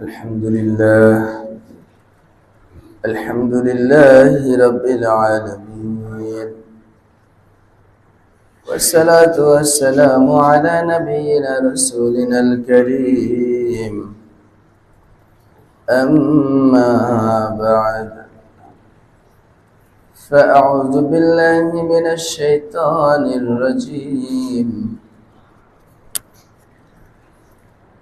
الحمد لله الحمد لله رب العالمين، والصلاة والسلام على نبينا رسولنا الكريم. أما بعد، فأعوذ بالله من الشيطان الرجيم.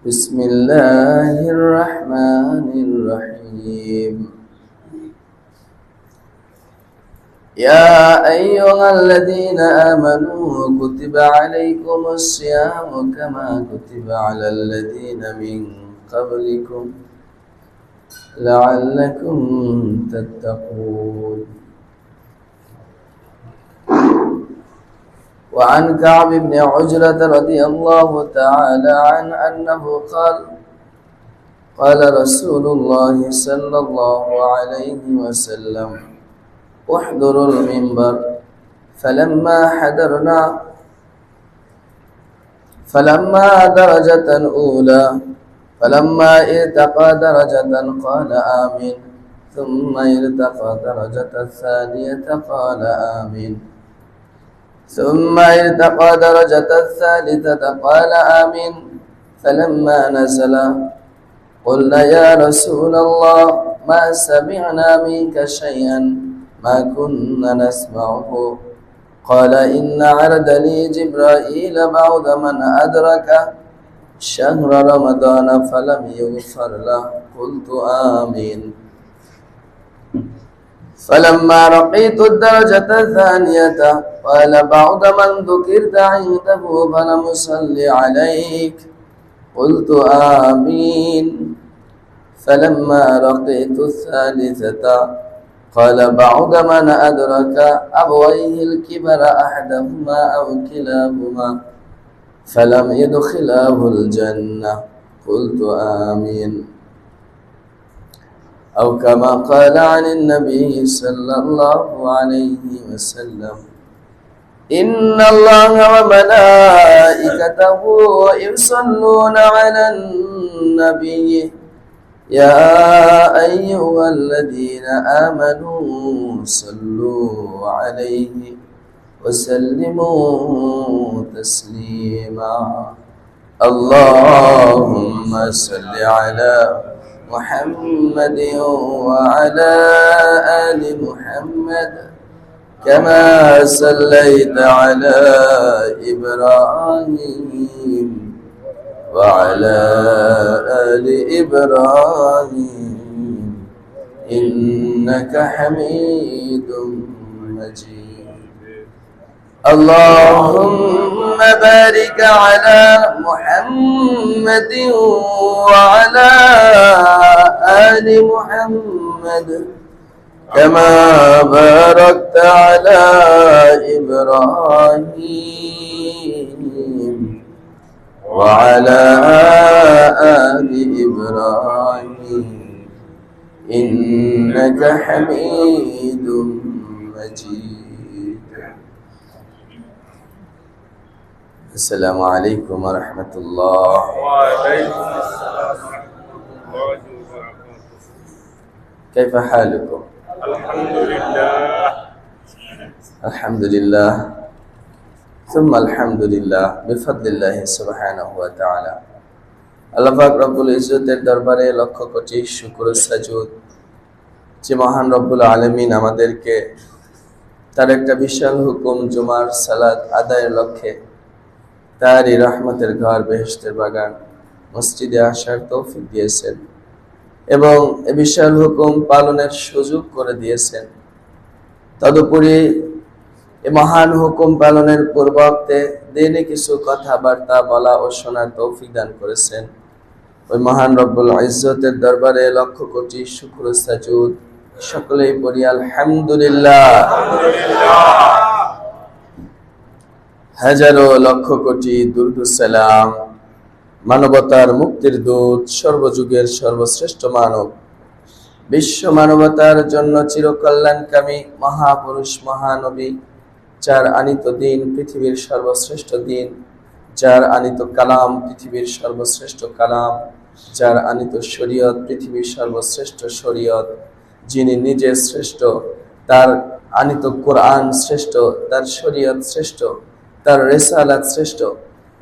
بسم الله الرحمن الرحيم. يا أيها الذين آمنوا كتب عليكم الصيام كما كتب على الذين من قبلكم لعلكم تتقون. وعن كعب بن عجرة رضي الله تعالى عنه أنه قال رسول الله صلى الله عليه وسلم: احضروا المنبر. فلما ارتقى درجة قال آمين، ثم ارتقى درجة الثانية قال آمين، ثم ارتقى درجة الثالثة قال آمين. فلما نزل قلنا: يا رسول الله، ما سمعنا منك شيئا ما كنا نسمعه. قال: إن عرضني جبرائيل بعد من أدرك شهر رمضان فلم يغفر له. قلت آمين. فلما رقيت الدرجة الثانية قال: بعد من ذكرت عنده فلم يصل عليك. قلت آمين. فلما رقيت الثالثة قال: بعد من أدرك أبويه الكبر أحدهما أو كلاهما فلم يدخله الجنة. قلت آمين. أو كما قال عن النبي صلى الله عليه وسلم: إن الله وملائكته يصلون على النبي يا أيها الذين آمنوا صلوا عليه وسلموا تسليما. اللهم صل على محمد وعلى آل محمد كما صليت على إبراهيم وعلى آل إبراهيم إنك حميد مجيد. اللهم بارك على محمد وعلى آل محمد كما باركت على إبراهيم وعلى آل إبراهيم إنك حميد مجيد. السلام عليكم ورحمة الله. وعليكم السلام ورحمة الله وبركاته. كيف حالكم؟ الحمد لله. الحمد لله ثم الحمد لله بفضل الله سبحانه وتعالى. আল্লাহ পাক রব্বুল ইজ্জতের দরবারে লক্ষ কোটি শুকর ও সাজুদ যে মহান রব্বুল আলামিন আমাদেরকে তার একটা বিশাল হুকুম জুমার সালাত আদায়ের লক্ষ্যে তারই রহমতের ঘর বেহেশতের বাগান মসজিদে আসার তৌফিক দিয়েছেন এবং এ বিশাল হুকুম পালনের সুযোগ করে দিয়েছেন। তদুপরি এ মহান হুকুম পালনের পূর্ববর্তে দিনে কিছু কথাবার্তা বলা ও শোনার তৌফিক দান করেছেন। ওই মহান রব্বুল ইজ্জতের দরবারে লক্ষ কোটি শুকর ও সাজুদ। সকলেই পড়ি আলহামদুলিল্লাহ। হাজারো লক্ষ কোটি দুরূদ ও সালাম মানবতার মুক্তির দূত, সর্বযুগের সর্বশ্রেষ্ঠ মানব, বিশ্ব মানবতার জন্য চিরকল্যাণকামী মহাপুরুষ মহানবী, যার আনিত দিন পৃথিবীর সর্বশ্রেষ্ঠ দিন, যার আনিত কালাম পৃথিবীর সর্বশ্রেষ্ঠ কালাম, যার আনিত শরীয়ত পৃথিবীর সর্বশ্রেষ্ঠ শরীয়ত, যিনি নিজে শ্রেষ্ঠ, তার আনিত কোরআন শ্রেষ্ঠ, তার শরীয়ত শ্রেষ্ঠ, তার রিসালাত শ্রেষ্ঠ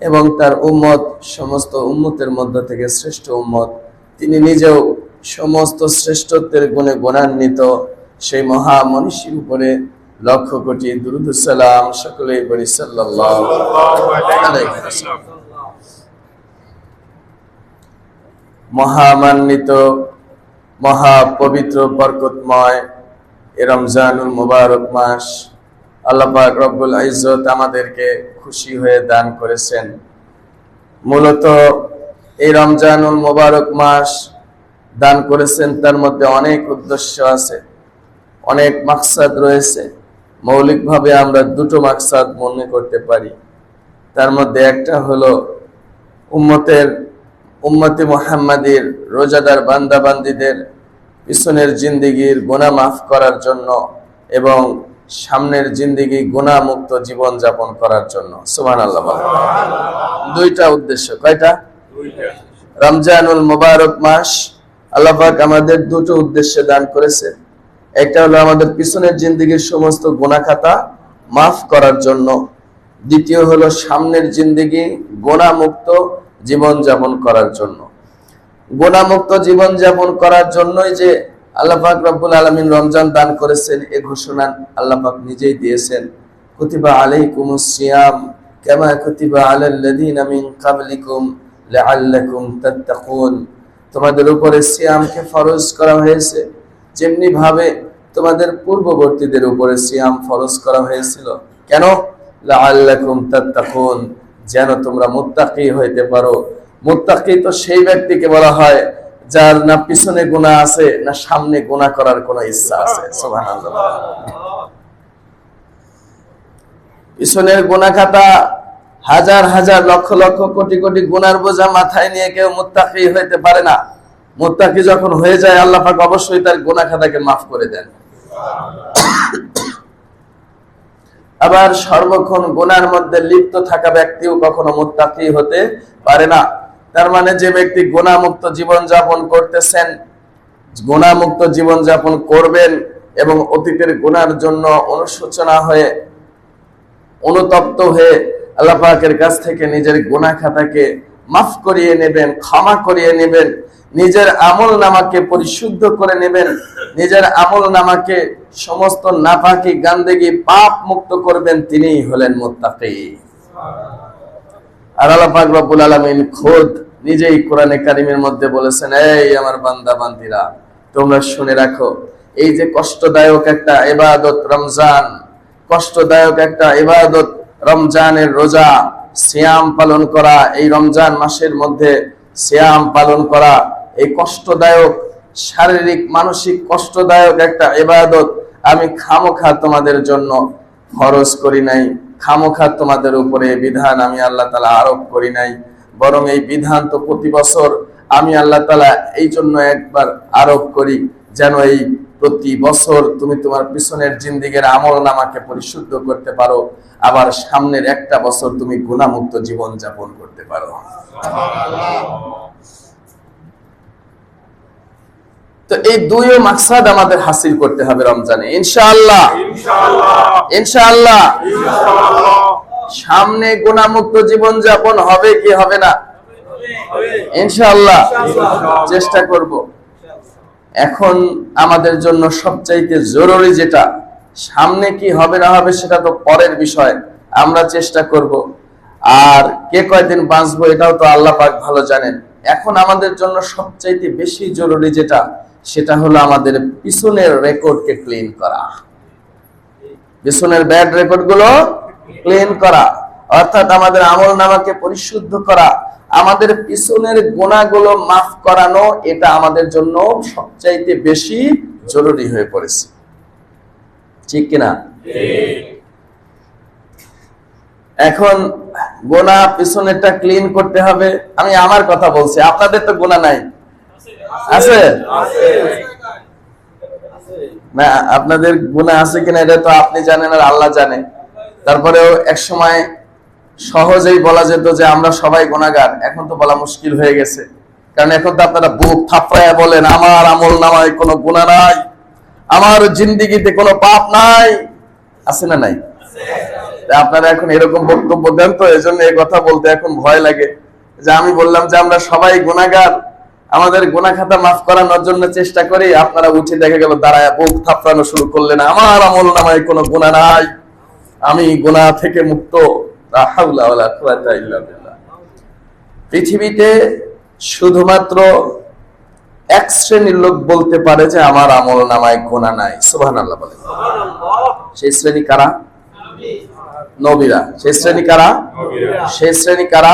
এবং তার উম্মত সমস্ত উম্মতের মধ্য থেকে শ্রেষ্ঠ উম্মত। তিনি নিজেও সমস্ত শ্রেষ্ঠত্বের গুণে গুণান্বিত। সেই মহা মনীষীর উপরে লক্ষ কোটি দুরূদ ও সালাম সকলেই পড়ি সাল্লাল্লাহু আলাইহি ওয়াসাল্লাম। মহামান্বিত, মহা পবিত্র, বরকতময় এ রমজানুল মুবারক মাস আল্লাহ পাক রব্বুল ইজ্জত আমাদেরকে খুশি হয়ে দান করেছেন। মূলত এই রমজানুল মুবারক মাস দান করেছেন, তার মধ্যে অনেক উদ্দেশ্য আছে, অনেক মাকসাদ রয়েছে। মৌলিকভাবে আমরা দুটো মাকসাদ মনে করতে পারি। তার মধ্যে একটা হলো উম্মতে মুহাম্মাদীর রোজাদার বান্দাবান্দীদের পিছনের জিন্দেগির গুনাহ মাফ করার জন্য এবং সামনের জিন্দেগি গুনাহ মুক্ত জীবন যাপন করার জন্য। সুবহানাল্লাহ। দুইটা উদ্দেশ্য। কয়টা? রমজানুল মুবারক মাস আল্লাহ পাক আমাদের দুটো উদ্দেশ্যে দান করেছে। একটা হলো আমাদের পিছনের জিন্দেগির সমস্ত গুনাহ খাতা মাফ করার জন্য, দ্বিতীয় হলো সামনের জিন্দেগি গুনাহ মুক্ত জীবন যাপন করার জন্য। গুনাহ মুক্ত জীবন যাপন করার জন্যই যে আল্লাহ পাক রব্বুল আলামিন রমজান দান করেছেন, এই ঘোষণা আল্লাহ পাক নিজেই দিয়েছেন। কুতিবা আলাইকুমুস সিয়াম কামা কুতিবা আলাল লাযিনা মিন ক্বাবলিকুম লাআল্লাকুম তাত্তাকুন। তোমাদের উপরে সিয়ামকে ফরজ করা হয়েছে যেমনি ভাবে তোমাদের পূর্ববর্তীদের উপরে সিয়াম ফরজ করা হয়েছিল। কেন? লাআল্লাকুম তাত্তাকুন, যেন তোমরা মুত্তাকি হইতে পারো। মুত্তাকি তো সেই ব্যক্তিকে বলা হয় যার না পিছনে গুনাহ আছে না সামনে গুনাহ করার কোনো ইচ্ছা আছে। সুবহানাল্লাহ। পিছনের গুনাহ খাতা হাজার হাজার লক্ষ লক্ষ কোটি কোটি গুনার বোঝা মাথায় নিয়ে কেউ মুত্তাকি হইতে পারে না। মুত্তাকি যখন হয়ে যায় আল্লাহ পাক অবশ্যই তার গুনাহ খাতাকে মাফ করে দেন। আবার সর্বক্ষণ গুনার মধ্যে লিপ্ত থাকা ব্যক্তিও কখনো মুত্তাকি হতে পারে না। তার মানে যে ব্যক্তি গুনাহমুক্ত জীবন যাপন করতেছেন, গুনাহমুক্ত জীবন যাপন করবেন এবং অতীতের গুনার জন্য অনুশোচনা হয়ে অনুতপ্ত হয়ে আল্লাহ পাকের কাছ থেকে নিজের গুনাহ খাতাকে মাফ করিয়ে নেবেন, ক্ষমা করিয়ে নেবেন, নিজের আমল নামাকে পরিশুদ্ধ করে নেবেন, নিজের আমল নামাকে সমস্ত নাপাকি গান্দেগি পাপ মুক্ত করবেন, তিনিই হলেন মুত্তাকি। আর আল্লাহ পাক রব্বুল আলামিন খোদ নিজেই কোরআনে কারিমের মধ্যে বলেছেন, এই আমার বান্দা বান্দীরা তোমরা শুনে রাখো, এই যে কষ্টদায়ক একটা ইবাদত রমজান, কষ্টদায়ক একটা ইবাদত রমজানের রোজা, সিয়াম পালন করা, এই রমজান মাসের মধ্যে সিয়াম পালন করা, এই কষ্টদায়ক শারীরিক মানসিক কষ্টদায়ক একটা ইবাদত আমি খামোখা তোমাদের জন্য ফরজ করি নাই, খামোখা তোমাদের উপরে বিধান আমি আল্লাহ তাআলা আরোপ করি নাই, বরং এই বিধান তো প্রতি বছর আমি আল্লাহ তাআলা এই জন্য একবার আরোপ করি যেন এই প্রতি বছর তুমি তোমার পিছনের জিন্দেগির আমল নামাকে পরিশুদ্ধ করতে পারো, আবার সামনের একটা বছর তুমি গুনাহমুক্ত জীবন যাপন করতে পারো। তো এই দুইও মাকসাদ আমাদের হাসিল করতে হবে রমজানে, ইনশাআল্লাহ। ইনশাআল্লাহ সামনে গুনাহমুক্ত জীবন যাপন হবে কি হবে না? ইনশাআল্লাহ চেষ্টা করব। এখন আমাদের জন্য সবচাইতে জরুরি যেটা, সামনে কি হবে না হবে সেটা তো পরের বিষয়, আমরা চেষ্টা করব। আর কে কয়দিন বাঁচবো এটাও তো আল্লাহ পাক ভালো জানেন। এখন আমাদের জন্য সবচাইতে বেশি জরুরি যেটা, সেটা হলো আমাদের পিছনের রেকর্ডকে ক্লিন করা, পিছনের ব্যাড রেকর্ড গুলো ক্লিন করা, অর্থাৎ আমাদের আমল নামাকে পরিশুদ্ধ করা, আমাদের পিছনের গুনাহগুলো মাফ করানো, এটা আমাদের জন্য সবচাইতে বেশি জরুরি হয়ে পড়েছে। ঠিক কিনা? এখন গুনাহ পিছনেরটা ক্লিন করতে হবে। আমি আমার কথা বলছি, আপনাদের তো গুনাহ নাই, আছে না? আপনাদের গুনাহ আছে কিনা এটা তো আপনি জানেন আর আল্লাহ জানে। তারপরেও এক সময় সহজেই বলা যেত যে আমরা সবাই গুনাহগার, এখন তো বলা মুশকিল হয়ে গেছে। কারণ এখন তো আপনারা বুক থাপড়ায় বলেন আমার আমল নামায় কোনো গুনাহ নাই, আমার জিন্দেগিতে কোনো পাপ নাই, আছে না নাই? আপনারা এখন এরকম বক্তব্য দেন, তো এই জন্য এই কথা বলতে এখন ভয় লাগে। যে আমি বললাম যে আমরা সবাই গুনাহগার, আমাদের গুনাহ খাতা মাফ করানোর জন্য চেষ্টা করি, আপনারা উঠে দেখা গেল দাঁড়ায় বুক থাপড়ানো শুরু করলেন আমার আমল নামায় কোনো গুনাহ নাই, আমি গুনাহ থেকে মুক্ত। লা হাওলা ওয়ালা কুওয়াতা ইল্লা বিল্লাহ। পৃথিবীতে শুধুমাত্র এক শ্রেণীর লোক বলতে পারে যে আমার আমল নামায় গুনাহ নাই, সুবহানাল্লাহ বলেন। সেই শ্রেণী কারা? নবীরা। সেই শ্রেণী কারা? সেই শ্রেণী কারা?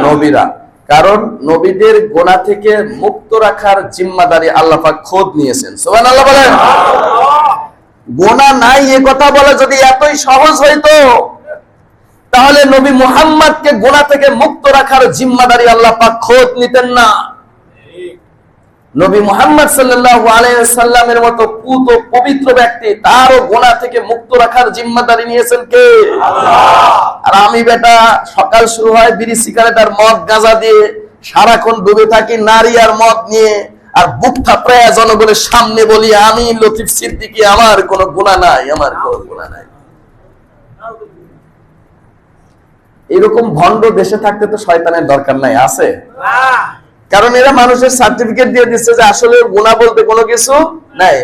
নবীরা। কারণ নবীদের গুনাহ থেকে মুক্ত রাখার জিম্মাদারি আল্লাহ পাক খোদ নিয়েছেন, সুবহানাল্লাহ বলেন। গুনাহ নাই এ কথা বলা যদি এতই সহজ হইতো, তাহলে নবী মুহাম্মদকে গুনাহ থেকে মুক্ত রাখার জিম্মাদারি আল্লাহ পাক খোদ নিতেন না। নবী মুহাম্মদ সাল্লাল্লাহু আলাইহি ওয়াসাল্লামের মতো পুত ও পবিত্র ব্যক্তি, তারও গুনাহ থেকে মুক্ত রাখার জিম্মাদারি নিয়েছেন কে? আল্লাহ। আর আমি বেটা সকাল শুরু হয় বিড়ি সিগারেট আর মদ গাঁজা দিয়ে, সারাক্ষণ ডুবে থাকি নারী আর মদ নিয়ে, আর বুক থাপড়ায় জনগণের সামনে বলি আমি লতিফ সিদ্দিকী, আমার কোনো গুনাহ নাই, আমার কোনো গুনাহ নাই। এরকম ভণ্ড দেশে থাকতে তো শয়তানের দরকার নাই, আছে? কারণ এরা মানুষের সার্টিফিকেট দিয়ে দিচ্ছে যে আসলে গুনাহ বলতে কোনো কিছু নাই।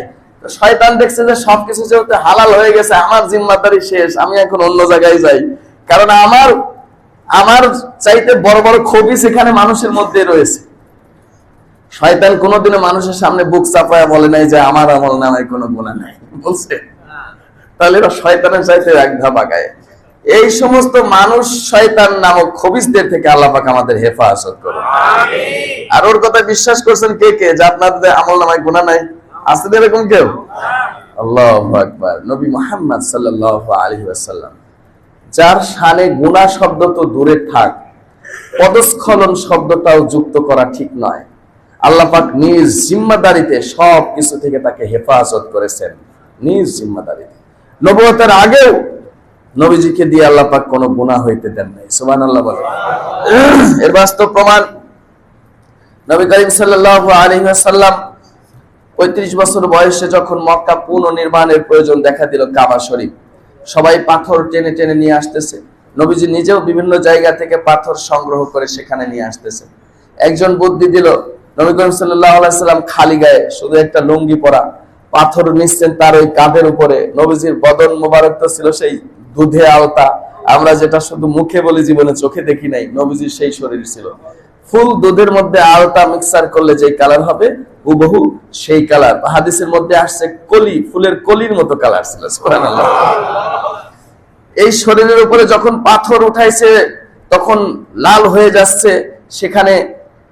শয়তান দেখছে যে সবকিছু যেহেতু হালাল হয়ে গেছে, আমার জিম্মাদারি শেষ, আমি এখন অন্য জায়গায় যাই। কারণ আমার চাইতে বড় বড় খবিস এখানে মানুষের মধ্যে রয়েছে। শয়তান কোনোদিনও মানুষের সামনে বুক চাপায়া বলে নাই যে আমার আমল নামায় কোনো গুনাহ নাই, বলছে? তাহলে এরা শয়তানের চাইতে এক ধাপ আগায়। এই সমস্ত মানুষ শয়তান নামক খবিসদের থেকে আল্লাহ পাক আমাদের হেফাজত করুন, আমিন। আর ওর কথা বিশ্বাস করছেন কে কে যে আপনাদের আমল নামায় গুনাহ নাই? আছে এরকম কেউ? আল্লাহু আকবার। নবী মুহাম্মদ সাল্লাল্লাহু আলাইহি ওয়াসাল্লাম, যার শানে গুনাহ শব্দ তো দূরে থাক, পদস্খলন শব্দটাও যুক্ত করা ঠিক নয়, আল্লাহ পাক নিজ জিম্মাদারিতে সব কিছু থেকে তাকে হেফাজত করেছেন, নিজ জিম্মাদারিতে। নবুয়তের আগেও নবীজিকে দিয়ে আল্লাহ পাক কোনো গুনাহ হইতে দেন নাই, সুবহানাল্লাহ বলেন। এর বাস্তব প্রমাণ নবী করিম সাল্লাল্লাহু আলাইহি ওয়াসাল্লাম 35 বছর বয়সে যখন মক্কা পুনর্নির্মাণের প্রয়োজন দেখা দিল, কাবা শরীফ সবাই পাথর টেনে টেনে নিয়ে আসতেছে, নবীজি নিজেও বিভিন্ন জায়গা থেকে পাথর সংগ্রহ করে সেখানে নিয়ে আসতেছে। একজন বুদ্ধি দিল, নবী করিম সাল্লাল্লাহু আলাইহি ওয়াসাল্লাম খালি গায়ে শুধু একটা লুঙ্গি পরা, পাথর নিচ্ছেন তার ওই কাঁধের উপরে। নবীজির বদন মোবারক তো ছিল সেই দুধে আলতা, আমরা যেটা শুধু মুখে বলি, জীবনে চোখে দেখি নাই, নবীজির সেই শরীর ছিল। ফুল দুধের মধ্যে আলতা মিক্সার করলে যে কালার হবে হুবহু সেই কালার। হাদিসের মধ্যে আসছে কলি, ফুলের কলির মতো কালার ছিল, সুবহানাল্লাহ। এই শরীরের উপরে যখন পাথর উঠাইছে তখন লাল হয়ে যাচ্ছে, সেখানে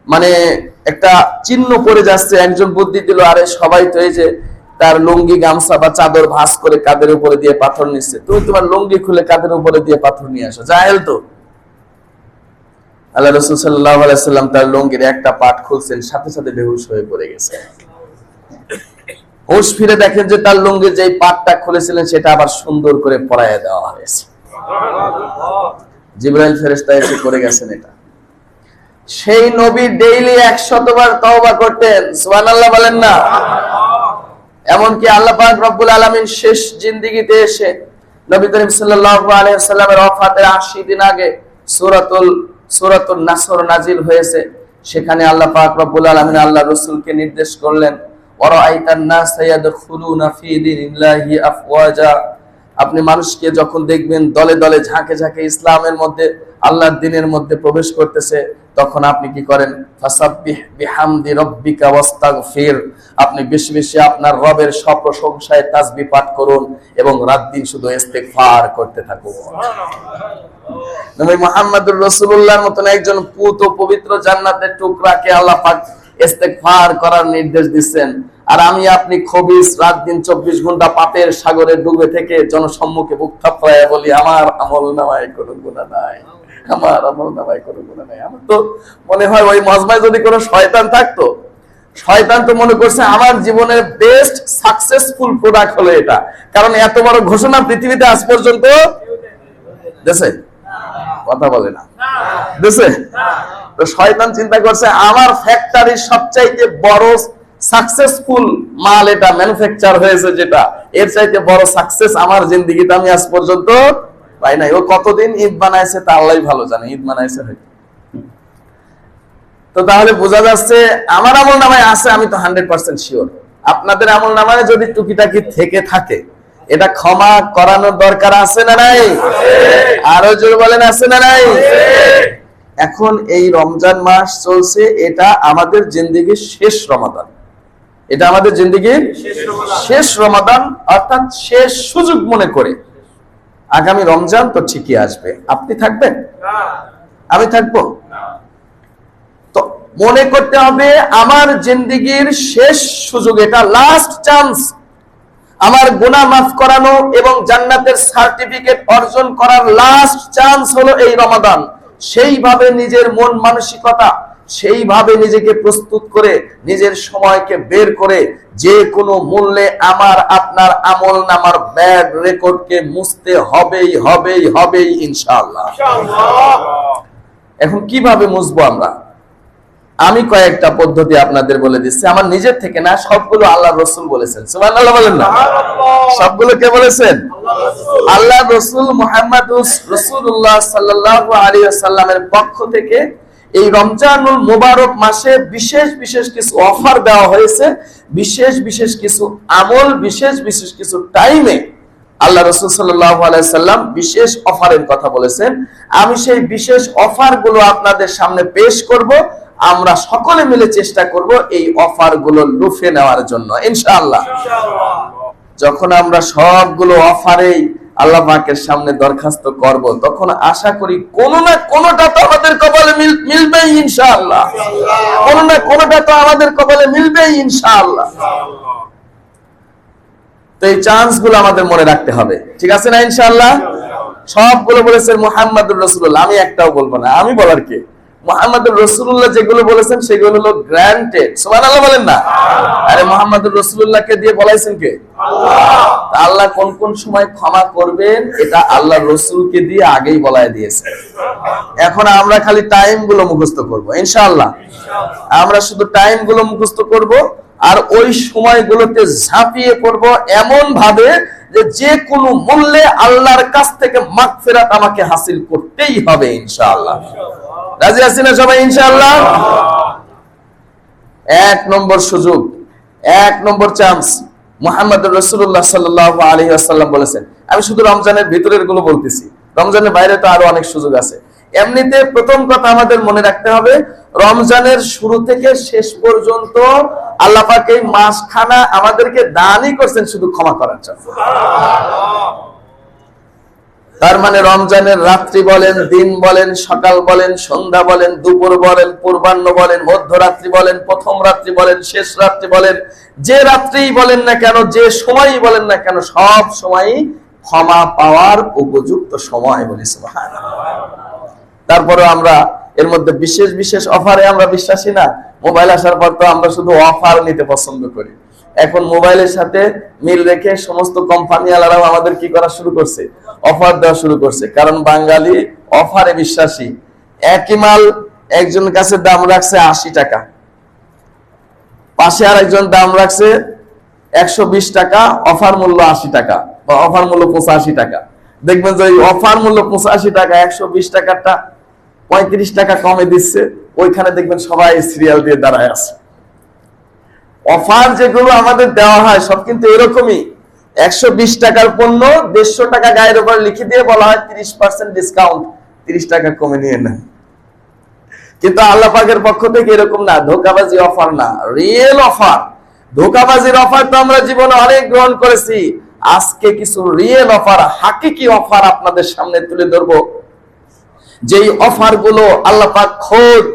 মানে একটা চিহ্ন পড়ে যাচ্ছে। একজন বুদ্ধি দিল, আরে সবাই তো এই যে তার লুঙ্গি গামছা বা চাদর ভাঁজ করে কাঁধের উপরে দিয়ে পাথর নিচ্ছে, তুমি তোমার লুঙ্গি খুলে কাঁধের উপরে দিয়ে পাথর নিয়ে আসো, জাহেল তো। আল্লাহ রাসূল সাল্লাল্লাহু আলাইহি ওয়াসাল্লাম তার লুঙ্গির একটা পাট খুলছেন, সাথে সাথে বেহুশ হয়ে পড়ে গেছে। হুঁশ ফিরে দেখেন যে তার লুঙ্গির যে পাটটা খুলেছিলেন সেটা আবার সুন্দর করে পরাইয়া দেওয়া হয়েছে। জিবরাইল ফেরেশতা এসে করে গেছেন এটা। সেই নবী ডেইলি 100 বার তওবা করতেন, সুবহানাল্লাহ বলেন না? এমনকি আল্লাহ পাক রব্বুল আলামিন শেষ জিন্দেগিতে এসে নবী করিম সাল্লাল্লাহু আলাইহি ওয়াসাল্লামের ওয়াফাতের 80 দিন আগে সূরাতুন নাসর নাজিল হয়েছে। সেখানে আল্লাহ পাক রব্বুল আলামিন আল্লাহ রাসূলকে নির্দেশ করলেন, ওয়ারাআইতান নাসা ইয়াদখুলুনা ফি দীনিল্লাহি আফওয়াজা, আপনি মানুষকে যখন দেখবেন দলে দলে ঝাঁকে ঝাঁকে ইসলামের মধ্যে, আল্লাহর দ্বীনের মধ্যে প্রবেশ করতেছে, তখন আপনি কি করেন? ফাসাব্বিহ বিহামদি রাব্বিকা ওয়াস্তাগফির, আপনি বেশি বেশি আপনার রবের সব প্রশংসায় তাসবিহ পাঠ করুন এবং রাত দিন শুধু ইস্তেগফার করতে থাকুন। নবী মুহাম্মদুর রাসূলুল্লাহর মতন একজন পুত ও পবিত্র জান্নাতের টুকরাকে আল্লাহ পাক ইস্তেগফার করার নির্দেশ দিচ্ছেন, আর আমি আপনি খবিস রাত দিন 24 ঘন্টা পাপের সাগরে ডুবে থেকে জনসম্মুখে বুক থাপড়ায় বলি আমার আমল নামায় কোনো গুনাহ নাই, আমার আমল নামায় কোনো গুনাহ নাই। আমার তো মনে হয় ওই মজমায় যদি কোনো শয়তান থাকতো, শয়তান তো মনে করছে আমার জীবনের বেস্ট সাকসেসফুল প্রোডাক্ট হলো এটা, কারণ এত বড় ঘোষণা পৃথিবীতে আজ পর্যন্ত দেশে কথা বলে না, দেশে তো শয়তান চিন্তা করছে আমার ফ্যাক্টরির সবচাইতে বড় সাকসেসফুল মাল এটা ম্যানুফ্যাকচার হয়েছে, যেটা এর চাইতে বড় সাকসেস আমার জিন্দেগিতে আমি আজ পর্যন্ত পাই নাই। ও কতদিন ঈদ বানাইছে তা আল্লাহই ভালো জানে, ঈদ বানাইছে হয়তো। তো তাহলে বোঝা যাচ্ছে আমার আমল নামায় আছে, আমি তো 100% শিওর। আপনাদের আমল নামায় যদি টুকিটাকি থেকে থাকে, এটা ক্ষমা করানোর দরকার আছে না নাই? আরো জোরে বলেন আছে না নাই? এখন এই রমজান মাস চলছে, এটা আমাদের জিন্দেগির শেষ রমাদান, এটা আমাদের জিন্দেগির শেষ রমাদান, অর্থাৎ শেষ সুযোগ মনে করে আগামী রমজান তো ঠিকই আসবে। আপনি থাকবেন? আমি থাকবো? তো মনে করতে হবে আমার জিন্দেগির শেষ সুযোগ, এটা লাস্ট চান্স। আমার গুনাহ মাফ করানো এবং জান্নাতের সার্টিফিকেট অর্জন করার লাস্ট চান্স হলো এই রমাদান। সেইভাবে নিজের মন মানসিকতা, সেইভাবে নিজেকে প্রস্তুত করে নিজের সময়কে বের করে যে কোনো মূল্যে আমার আপনার আমল নামার ব্যাড রেকর্ডকে মুছতে হবেই হবেই হবেই ইনশাআল্লাহ। এখন কিভাবে মুছবো আমরা? আমি কয়েকটা পদ্ধতি আপনাদের বলে দিচ্ছি, আমার নিজের থেকে না, সবগুলো আল্লাহ রসুল বলেছেন। সুবহানাল্লাহ বলেন না? সবগুলো কে বলেছেন? আল্লাহ রসুল মুহাম্মদ রাসূলুল্লাহ সাল্লাল্লাহু আলাইহি ওয়াসাল্লামের পক্ষ থেকে এই রমজানুল মুবারক মাসে বিশেষ বিশেষ কিছু অফার দেওয়া হয়েছে, বিশেষ বিশেষ কিছু আমল, বিশেষ বিশেষ কিছু টাইমে আল্লাহ রাসূল সাল্লাল্লাহু আলাইহি ওয়াসাল্লাম বিশেষ অফারের কথা বলেছেন। আমি সেই বিশেষ অফার গুলো আপনাদের সামনে পেশ করব। আমরা সকলে মিলে চেষ্টা করব এই অফার গুলো লুফে নেওয়ার জন্য ইনশাআল্লাহ। যখন আমরা সবগুলো অফারেই আল্লাহ পাকের সামনে দরখাস্ত করব, তখন আশা করি কোনো না কোনোটা তো আমাদের কপালে মিলবেই ইনশাআল্লাহ, কোনো না কোনোটা তো আমাদের কপালে মিলবেই ইনশাআল্লাহ। তো এই চান্স গুলো আমাদের মনে রাখতে হবে, ঠিক আছে না? ইনশাআল্লাহ সবগুলো বলেছেন মুহাম্মদুর রাসূলুল্লাহ, আমি একটাও বলবো না। আমি বলার কি? মুহাম্মদুর রাসূলুল্লাহ যেগুলো বলেছেন সেগুলো হলো গ্রান্টেড। সুবহানাল্লাহ বলেন না? আরে মুহাম্মদুর রাসূলুল্লাহকে দিয়ে বলাইছেন কে? আল্লাহ। আল্লাহ কোন কোন সময় ক্ষমা করবেন এটা আল্লাহ রাসূলকে দিয়ে আগেই বলায় দিয়েছে। এখন আমরা খালি টাইম গুলো মুখস্থ করব ইনশাআল্লাহ। আমরা শুধু টাইম গুলো মুখস্থ করব আর ওই সময়গুলোতে ঝাঁপিয়ে পড়ব এমন ভাবে যে কোনো মূল্যে আল্লাহর কাছ থেকে মাগফিরাত আমাকে হাসিল করতেই হবে ইনশাআল্লাহ। রাজি আছেন না সবাই ইনশাআল্লাহ? এক নম্বর সুযোগ, এক নম্বর চান্স মুহাম্মদুর রাসূলুল্লাহ সাল্লাল্লাহু আলাইহি ওয়াসাল্লাম বলেছেন। আমি শুধু রমজানের ভিতরের গুলো বলতেছি, রমজানের বাইরে তো আরো অনেক সুযোগ আছে। এমনিতে প্রথম কথা আমাদের মনে রাখতে হবে, রমজানের শুরু থেকে শেষ পর্যন্ত আল্লাহ পাক এই মাসখানা আমাদেরকে দানই করছেন শুধু ক্ষমা করার জন্য। তার মানে রমজানের রাত্রি বলেন, দিন বলেন, সকাল বলেন, সন্ধ্যা বলেন, দুপুর বলেন, পূর্বাহ্ন বলেন, মধ্যরাত্রি বলেন, প্রথম রাত্রি বলেন, শেষ রাত্রি বলেন, যে রাত্রিই বলেন না কেন, যে সময়ই বলেন না কেন, সব সময়ই ক্ষমা পাওয়ার উপযুক্ত সময় বলি সুবহানাল্লাহ। তারপরে আমরা এর মধ্যে বিশেষ বিশেষ অফারে আমরা বিশ্বাসী না। মোবাইল আসার পর তো আমরা শুধু অফার নিতে পছন্দ করি। এখন মোবাইলের সাথে মিল রেখে সমস্ত কোম্পানি আলারাও আমাদের কি করা শুরু করছে? অফার দেওয়া শুরু করছে। কারণ বাঙালি অফারে বিশ্বাসী। একই মাল একজনের কাছে দাম রাখছে 80 টাকা, পাশে আর একজন দাম রাখছে 120 টাকা, অফার মূল্য 80 টাকা বা অফার মূল্য 85 টাকা। দেখবেন যে অফার মূল্য 85 টাকা, 120 টাকাটা 35 টাকা কমে দিচ্ছে, ওইখানে দেখবেন সবাই সিরিয়াল দিয়ে দাঁড়ায় আছে। অফার যেগুলো আমাদের দেওয়া হয় সব কিন্তু এরকমই। 120 টাকার পণ্য 150 টাকা গায়ের উপর লিখে দিয়ে বলা হয় 30% ডিসকাউন্ট, 30 টাকা কমে নিয়ে নেন। কিন্তু আল্লাহ পাকের পক্ষ থেকে এরকম না, ধোঁকাবাজি অফার না, রিয়েল অফার। ধোঁকাবাজির অফার তো আমরা জীবনে অনেক গ্রহণ করেছি। আজকে কিছু রিয়েল অফার, হাকিকি অফার আপনাদের সামনে তুলে ধরবো, যেই অফার গুলো আল্লাহ পাক খোদ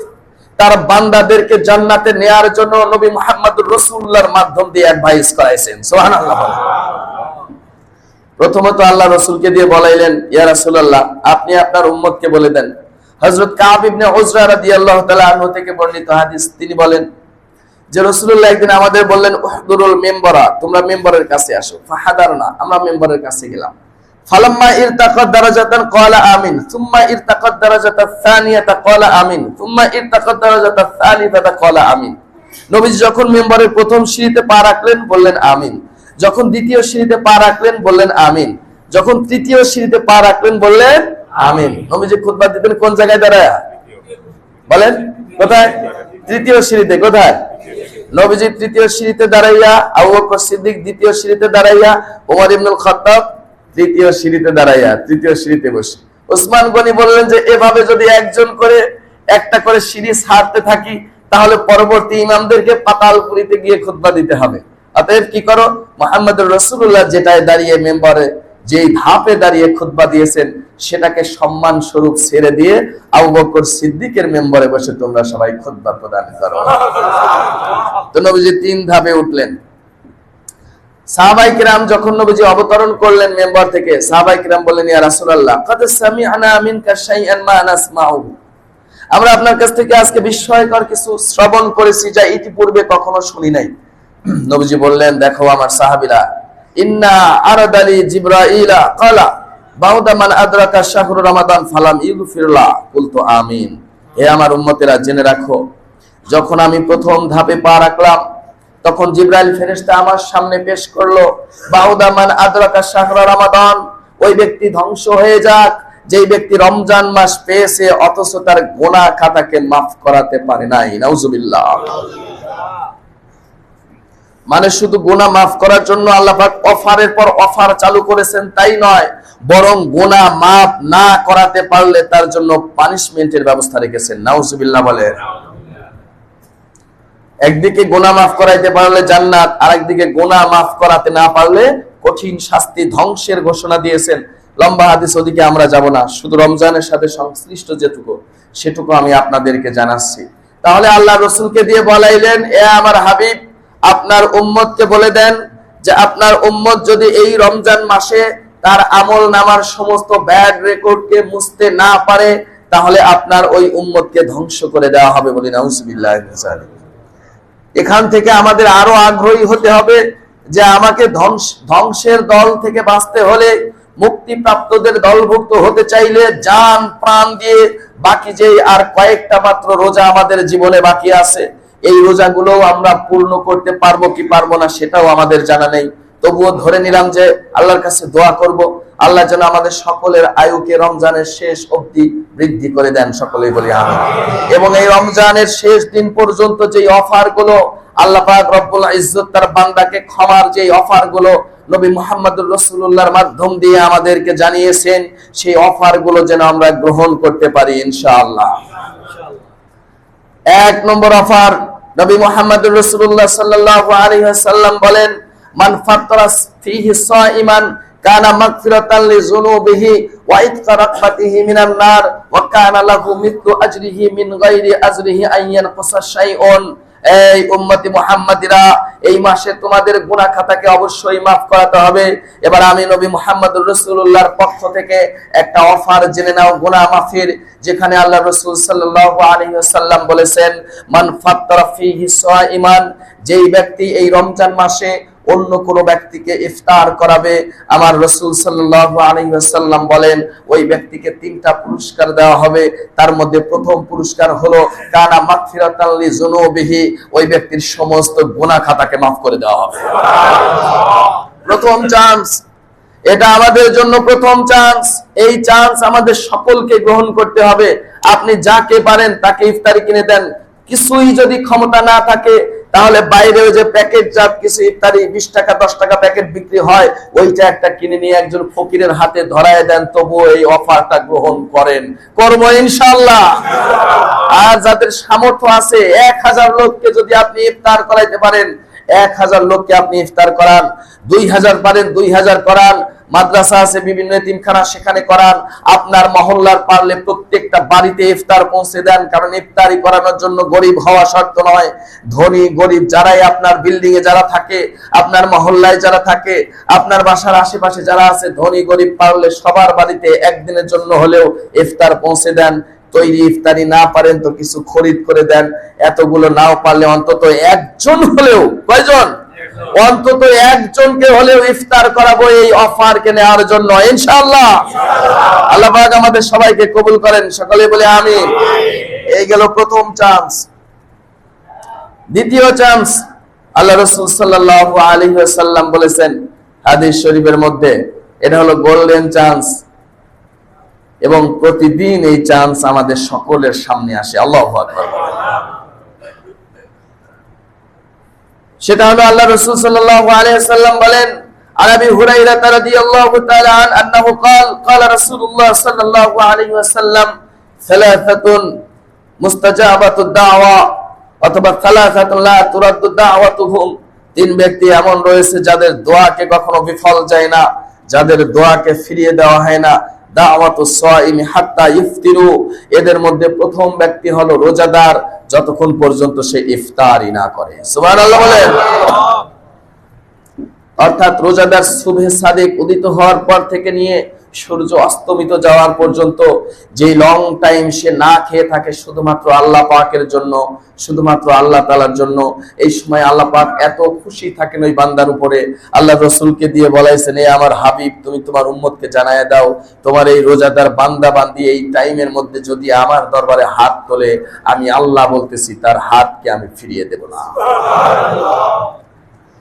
তার বান্দাদেরকে জান্নাতে নেয়ার জন্য নবী মুহাম্মদুর রাসূলুল্লাহর মাধ্যম দিয়ে অ্যাডভাইস করাইছেন। সুবহানাল্লাহ। প্রথমত আল্লাহ রাসূলকে দিয়ে বলাইলেন, ইয়া রাসূলুল্লাহ আপনি আপনার উম্মতকে বলে দেন। হযরত কাব ইবনে উজরা রাদিয়াল্লাহু তাআলা আনহু থেকে বর্ণিত হাদিস, তিনি বলেন যে রাসূলুল্লাহ একদিন আমাদের বললেন, উহদুরুল মিম্বরা, তোমরা মিম্বরের কাছে আসো। ফাহাদারনা, আমরা মিম্বরের কাছে গেলাম। ফালাম্মা ইরতাকাত দারাজাতান ক্বালা আমিন, সুম্মা ইরতাকাত দারাজাতাস সানিয়াতা ক্বালা আমিন, সুম্মা ইরতাকাত দারাজাতাস সালিসাতা ক্বালা আমিন। নবীজি যখন মিম্বরের প্রথম সিঁড়িতে পা রাখলেন বললেন আমিন, যখন দ্বিতীয় সিঁড়িতে পা রাখলেন বললেন আমিন, যখন তৃতীয় সিঁড়িতে পা রাখলেন বললেন আমিন। নবীজি খুতবা দিতেন কোন জায়গায় দাঁড়ায়া? বলেন কোথায়? তৃতীয় সিঁড়িতে। কোথায়? নবীজি তৃতীয় সিঁড়িতে দাঁড়াইয়া, আবু বকর সিদ্দিক দ্বিতীয় সিঁড়িতে দাঁড়াইয়া, ওমর ইবনুল খাত্তাব তৃতীয় সিঁড়িতে দাঁড়াইয়া তৃতীয় সিঁড়িতে বসে। ওসমান গনি বললেন যে এভাবে যদি একজন করে একটা করে সিঁড়ি ছাড়তে থাকি তাহলে পরবর্তী ইমামদেরকে পাতালপুরীতে গিয়ে খুতবা দিতে হবে। অতএব কি করো, মুহাম্মদুর রাসূলুল্লাহ যেটায় দাঁড়িয়ে মেম্বারে যেই ধাপে দাঁড়িয়ে খুতবা দিয়েছেন সেটাকে সম্মান স্বরূপ ছেড়ে দিয়ে আবু বকর সিদ্দিকের মেম্বারে বসে তোমরা সবাই খুতবা প্রদান করো। তো নবীজি 3 ধাপে উঠলেন। সাহাবায়ে কিরাম যখন নবীজি অবতরণ করলেন মেম্বার থেকে, সাহাবায়ে কিরাম বললেন ইয়া রাসূলুল্লাহ কাদ সামি'না মিনকা শাইআন মা নাসমাউ, আমরা আপনার কাছ থেকে আজকে বিস্ময়কর কিছু শ্রবণ করেছি যা ইতিপূর্বে কখনো শুনি নাই। নবীজি বললেন দেখো আমার সাহাবীরা, ইন্না আরাদালি জিবরাইলা ক্বালা বাউদা মান আদরাকা শাহরু রমাদান ফালাম ইগফিরলা কুলতু আমিন। হে আমার উম্মতেরা জেনে রাখো, যখন আমি প্রথম ধাপে পা রাখলাম তখন জিবরাইল ফেরেশতা আমার সামনে পেশ করলো বাউদা মান আদরাকা শাহরু রমাদান, ওই ব্যক্তি ধ্বংস হয়ে যাক যেই ব্যক্তি রমজান মাস পেয়েছে অথচ তার গুনাহ খাতাকে মাফ করাতে পারে নাই। নাউজুবিল্লাহ। মানে শুধু গুনাহ মাফ করার জন্য আল্লাহ পাক অফারের পর অফার চালু করেছেন তাই নয়, বরং গুনাহ মাফ না করাতে পারলে তার জন্য পানিশমেন্টের ব্যবস্থা রেখেছেন। নাউজুবিল্লাহ বলে। একদিকে গুনাহ মাফ করাইতে পারলে জান্নাত, আরেকদিকে গুনাহ মাফ করাতে না পারলে কঠিন শাস্তি, ধ্বংসের ঘোষণা দিয়েছেন। লম্বা হাদিস ওদিকে আমরা যাব না, শুধু রমজানের সাথে সংশ্লিষ্ট যেটুকু সেটুকু আমি আপনাদেরকে জানাচ্ছি। তাহলে আল্লাহ রাসূলকে দিয়ে বলাইলেন, এ আমার হাবিব আপনার উম্মতকে বলে দেন যে আপনার উম্মত যদি এই রমজান মাসে তার আমল নামার সমস্ত ব্যাড রেকর্ডকে মুছতে না পারে তাহলে আপনার ওই উম্মতকে ধ্বংস করে দেওয়া হবে। বলি নাউজুবিল্লাহ। এখান থেকে আমাদের আরো আগ্রহী হতে হবে যে আমাকে ধ্বংসের দল থেকে বাঁচতে হলে, মুক্তিপ্রাপ্তদের দলভুক্ত হতে চাইলে জান প্রাণ দিয়ে বাকি যে আর কয়েকটা মাত্র রোজা আমাদের জীবনে বাকি আছে এই রোজাগুলো আমরা পূর্ণ করতে পারবো কি পারবো না সেটাও আমাদের জানা নেই। তবুও ধরে নিলাম যে আল্লাহর কাছে দোয়া করব আল্লাহ যেন আমাদের সকলের আয়ুকে রমজানের শেষ অবধি বৃদ্ধি করে দেন। সকলেই বলি আমিন। এবং এই রমজানের শেষ দিন পর্যন্ত যে অফার গুলো আল্লাহ পাক রব্বুল ইজ্জত তার বান্দাকে ক্ষমার যে অফার গুলো নবী মুহাম্মদুর রাসূলুল্লাহর মাধ্যম দিয়ে আমাদেরকে জানিয়েছেন সেই অফার গুলো যেন আমরা গ্রহণ করতে পারি ইনশাআল্লাহ। 1 নম্বর অফার, নবী মুহাম্মদুর রাসূলুল্লাহ সাল্লাল্লাহু আলাইহি ওয়াসাল্লাম বলেন মান ফাতরা ফীহি সাইমান কানা মাগফিরাতান লিযুনুবিহি ওয়া ইতকা রাকবাতিহি মিনান নার ওয়া কানা লাহু মিথলু আজরিহি মিন গায়রি আজরিহি আইয়ান কুসা শাইউন। এই উম্মতি মুহাম্মাদিরা, এই মাসে তোমাদের গুনাহ খাতাকে অবশ্যই মাফ করাতে হবে। এবার আমি নবী মুহাম্মদুর রাসূলুল্লাহর পক্ষ থেকে একটা অফার জেনে নাও গুনাহ মাফের, যেখানে আল্লাহ রাসূল সাল্লাল্লাহু আলাইহি ওয়াসাল্লাম বলেছেন মান ফাতরা ফীহি সাইমান, যেই ব্যক্তি এই রমজান মাসে অন্য কোন ব্যক্তিকে ইফতার করাবে, আমার রাসূল সাল্লাল্লাহু আলাইহি ওয়াসাল্লাম বলেন ওই ব্যক্তিকে 3টা পুরস্কার দেওয়া হবে। তার মধ্যে প্রথম পুরস্কার হলো কানা মাগফিরাতান লিযুনুবিহি, ওই ব্যক্তির সমস্ত গুনাহ খাতাকে maaf করে দেওয়া হবে। প্রথম চান্স, এটা আমাদের জন্য প্রথম চান্স। এই চান্স আমাদের সকলকে গ্রহণ করতে হবে। আপনি যাকে পারেন তাকে ইফতারি কিনে দেন। কিছুই যদি ক্ষমতা না থাকে তাহলে বাইরে যে প্যাকেটজাত কিছু ইফতারি 20 টাকা 10 টাকা প্যাকেট বিক্রি হয় ওইটা একটা কিনে নিয়ে একজন ফকিরের হাতে ধরায় দেন, তবু এই অফারটা গ্রহণ করেন, করব ইনশাআল্লাহ। আর যাদের সামর্থ্য আছে 1000 লোককে যদি আপনি ইফতার করাইতে পারেন, 1000 লোককে আপনি ইফতার করান, 2000 পারেন 2000 করান, মাদ্রাসা আছে বিভিন্ন এতিমখানা সেখানে করান, আপনার মহল্লার পারলে প্রত্যেকটা বাড়িতে ইফতার পৌঁছে দেন। কারণ ইফতারি করানোর জন্য গরিব হওয়া শর্ত নয়, ধনী গরিব যারাই আপনার বিল্ডিং এ যারা থাকে, আপনার মহল্লায় যারা থাকে, আপনার বাসার আশেপাশে যারা আছে, ধনী গরিব পারলে সবার বাড়িতে একদিনের জন্য হলেও ইফতার পৌঁছে দেন। তৈরি ইফতারি না পারেন তো কিছু খরিদ করে দেন, এতগুলো নাও পারলে অন্তত একজন হলেও, কয়জন? অন্তত একজনকে হলেও ইফতার করাবো এই অফারকে নেওয়ার জন্য, ইনশাআল্লাহ। আল্লাহ পাক আমাদের সবাইকে কবুল করেন, সকলে বলে আমিন। এই গেল প্রথম চান্স। দ্বিতীয় চান্স, আল্লাহ রাসূল সাল্লাল্লাহু আলাইহি ওয়াসাল্লাম বলেছেন হাদিস শরীফের মধ্যে, এটা হলো গোল্ডেন চান্স, এবং প্রতিদিন এই চান্স আমাদের সকলের সামনে আসে। আল্লাহু আকবার। সেটা হলো আল্লাহ রাসূল সাল্লাল্লাহু আলাইহি ওয়াসাল্লাম বলেন, আবি হুরায়রা রাদিয়াল্লাহু তাআলা আনহু قال قال رسول الله صلى الله عليه وسلم ثلاثه مستجابة الدعوة অথবা সালাসাতুন লা তুরাদ্দু দাওয়াতুহুম, তিন ব্যক্তি এমন রয়েছে যাদের দোয়াকে কখনো বিফল যায় না, যাদের দোয়াকে ফিরিয়ে দেওয়া হয় না। দাওয়াতুস সাইমি হাত্তা ইফতিরু, এদের মধ্যে প্রথম ব্যক্তি হলো রোজাদার, যতক্ষণ পর্যন্ত সে ইফতারি না করে। সুবহানাল্লাহ বলেন। অর্থাৎ রোজাদার সুবহে সাদিক উদিত হওয়ার পর থেকে নিয়ে সূর্য অস্তমিত যাওয়ার পর্যন্ত যে লং টাইম সে না খেয়ে থাকে শুধুমাত্র আল্লাহ পাকের জন্য, শুধুমাত্র আল্লাহ তাআলার জন্য, এই সময় আল্লাহ পাক এত খুশি থাকেন ওই বান্দার উপরে। আল্লাহ রাসূলকে দিয়ে বলাইছেন, এ আমার হাবিব, তুমি তোমার উম্মতকে জানায়া দাও, তোমার এই রোজাদার বান্দা বান্দি এই টাইমের মধ্যে যদি আমার দরবারে হাত তোলে, আমি আল্লাহ বলতেছি তার হাতকে আমি ফিরিয়ে দেব না।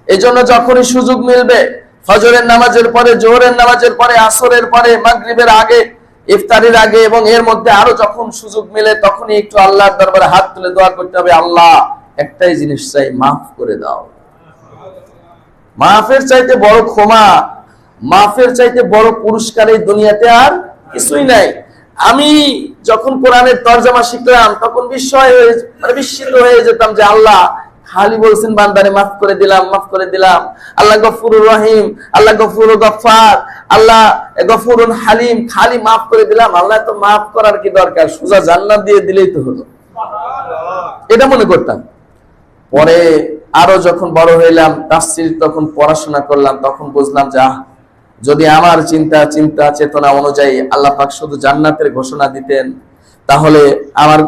এই জন্য যখনই সুযোগ মিলবে, ফজরের নামাজের পরে, জোহরের নামাজের পরে, আসরের পরে, মাগরিবের আগে, ইফতারির আগে এবং এর মধ্যে আরো যখন সুযোগ মিলে, তখনই একটু আল্লাহর দরবারে হাত তুলে দোয়া করতে হবে, আল্লাহ একটাই জিনিস চাই, মাফ করে দাও। মাফের চাইতে বড় ক্ষমা, মাফের চাইতে বড় পুরস্কার এই দুনিয়াতে আর কিছুই নাই। আমি যখন কোরআনের তরজমা শিখলাম তখন বিস্মিত হয়ে যেতাম যে আল্লাহ খালি বলছেন বান্দারে মাফ করে দিলাম, মাফ করে দিলাম। আল্লাহ গফুরুর রহিম, আল্লাহ গফুরুর গফফার, আল্লাহ গফুরুন হালিম, খালি মাফ করে দিলাম। আল্লাহ তো মাফ করার কি দরকার, সোজা জান্নাত দিয়ে দিলেই তো হলো, এটা মনে করতাম। পরে আরো যখন বড় হইলাম, তাফসীর তখন পড়াশোনা করলাম, তখন বুঝলাম যে যদি আমার চিন্তা চেতনা অনুযায়ী আল্লাহ পাক শুধু জান্নাতের ঘোষণা দিতেন, তাহলে আমার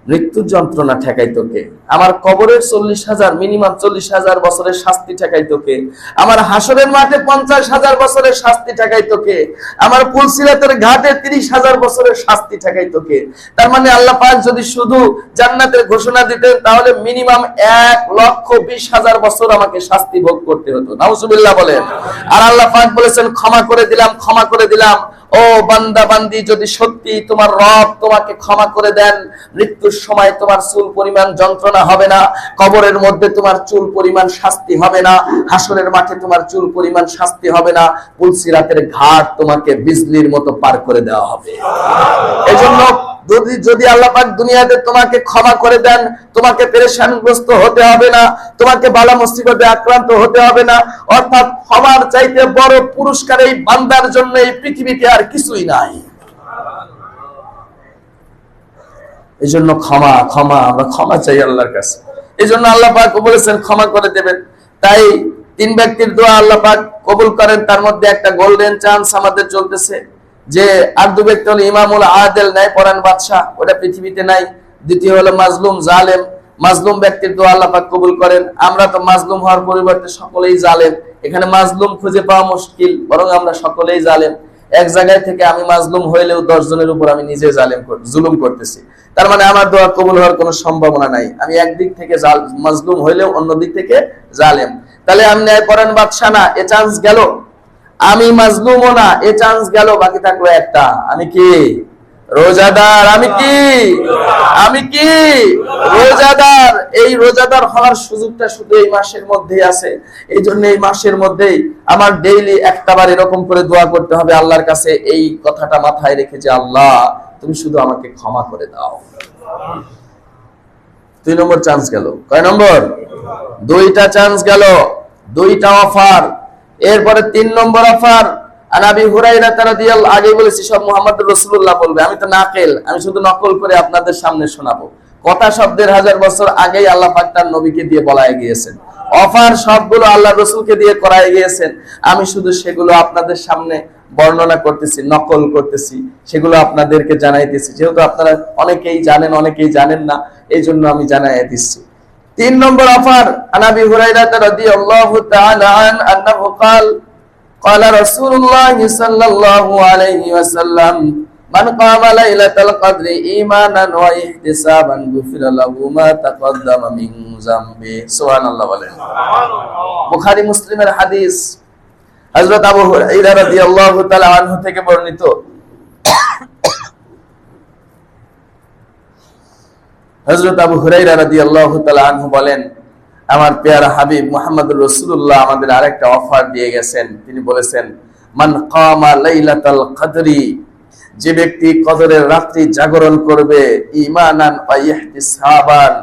মৃত্যুর যন্ত্রণা ঠেকাইতো কে? আমার কবরের 40,000 মিনিমাম 40,000 বছরের শাস্তি ঠেকাইতো কে? আমার হাসরের মাঠে 50,000 বছরের শাস্তি ঠেকাইতো কে? আমার পুলসিরাতের ঘাটে 30,000 বছরের শাস্তি ঠেকাইতো কে? তার মানে আল্লাহ পাক যদি শুধু জান্নাতের ঘোষণা দিতেন, তাহলে মিনিমাম 1,20,000 বছর আমাকে শাস্তি ভোগ করতে হতো। নাউজুবিল্লাহ বলেন। আর আল্লাহ পাক বলেছেন, ক্ষমা করে দিলাম, ক্ষমা করে দিলাম। ও বান্দা বান্দি, যদি সত্যি তোমার রব তোমাকে ক্ষমা করে দেন, মৃত্যুর সময় তোমার চুল পরিমাণ যন্ত্রণা হবে না, কবরের মধ্যে তোমার চুল পরিমাণ শাস্তি হবে না, হাসরের মাঠে তোমার চুল পরিমাণ শাস্তি হবে না, পুলসিরাতের ঘাট তোমাকে বিজলির মতো পার করে দেওয়া হবে। এজন্য যদি আল্লাহ পাক দুনিয়াতে তোমাকে ক্ষমা করে দেন, তোমাকে পেরেশানগ্রস্ত হতে হবে না, তোমাকে বালা মুসিবতে আক্রান্ত হতে হবে না। অর্থাৎ ক্ষমার চাইতে বড় পুরস্কার এই বান্দার জন্য এই পৃথিবীতে আর কিছুই নাই। এই জন্য ক্ষমা, আমরা ক্ষমা চাই আল্লাহর কাছে। এই জন্য আল্লাহ পাক বলেছেন ক্ষমা করে দেবেন। তাই তিন ব্যক্তির দোয়া আল্লাহ পাক কবুল করেন, তার মধ্যে একটা গোল্ডেন চান্স আমাদের চলতেছে, যে আর দু ব্যক্তি হলো ইমামুল আদেল, ন্যায়পরায়ণ বাদশা, ওটা পৃথিবীতে নাই। দ্বিতীয় হলো মাজলুম জালেম, মাজলুম ব্যক্তির দোয়া আল্লাহ পাক কবুল করেন। আমরা তো মাজলুম হওয়ার পরিবর্তে সকলেই জালেম, এখানে মাজলুম খুঁজে পাওয়া মুশকিল, বরং আমরা সকলেই জালেম। এক জায়গায় থেকে আমি মাজলুম হইলেও 10 জনের উপর আমি নিজে জুলুম করতেছি, তার মানে আমার দোয়া কবুল হওয়ার কোনো সম্ভাবনা নাই। আমি একদিক থেকে মাজলুম হইলেও অন্য দিক থেকে জালেম, তাহলে আমি ন্যায়পরায়ণ বাদশা না, এ চান্স গেল। আমি মাজলুমও না, এ চান্স গেল। বাকি থাকলো একটা, আমি কি? রোজাদার। আমি কি? রোজাদার। এই রোজাদার হওয়ার সুযোগটা শুধু এই মাসের মধ্যেই আছে। এই জন্য এই মাসের মধ্যেই আমার ডেইলি একটাবার এরকম করে দোয়া করতে হবে আল্লাহর কাছে, এই কথাটা মাথায় রেখে যে আল্লাহ তুমি শুধু আমাকে ক্ষমা করে দাও। 2 নম্বর চান্স গেল। কয় নম্বর? 2টা চান্স গেল, 2টা অফার। এরপরে 3 নম্বর অফার। আবি হুরায়রা রাদিয়াল্লাহু, আগে বলেছি সব মুহাম্মদুর রাসূলুল্লাহ বলবে, আমি তো নাকেল, আমি শুধু নকল করে আপনাদের সামনে শোনাবো। কথা শব্দের 1000 বছর আগেই আল্লাহ পাক তার নবীকে দিয়ে বলায় গিয়েছেন। অফার সবগুলো আল্লাহ রাসূলকে দিয়ে করায় গিয়েছেন, আমি শুধু সেগুলো আপনাদের সামনে বর্ণনা করতেছি, নকল করতেছি, সেগুলো আপনাদেরকে জানাইতেছি। যেহেতু আপনারা অনেকেই জানেন, অনেকেই জানেন না, এই জন্য আমি জানাই দিচ্ছি। তিন নম্বর অফার, আনাবি হুরায়রা রাদিয়াল্লাহু তাআলা আনহু قال قال رسول الله صلى الله عليه وسلم من قام ليلة القدر إيمانا واحتسابا غفر له ما تقدم من ذنبه সুবহানাল্লাহ বলেন। বুখারী মুসলিমের হাদিস, হযরত আবু হুরায়রা রাদিয়াল্লাহু তাআলা আনহু থেকে বর্ণিত। হযরত আবু হুরায়রা রাদিয়াল্লাহু তাআলা আনহু বলেন, আমার পেয়ারা হাবিব মুহাম্মদুর রাসূলুল্লাহ আমাদের আরেকটা অফার দিয়ে গেছেন। তিনি বলেছেন, মান কামা লাইলাতাল কদরি, যে ব্যক্তি কদরের রাত্রি জাগরণ করবে, ঈমানান ওয়া ইহতিসাবান,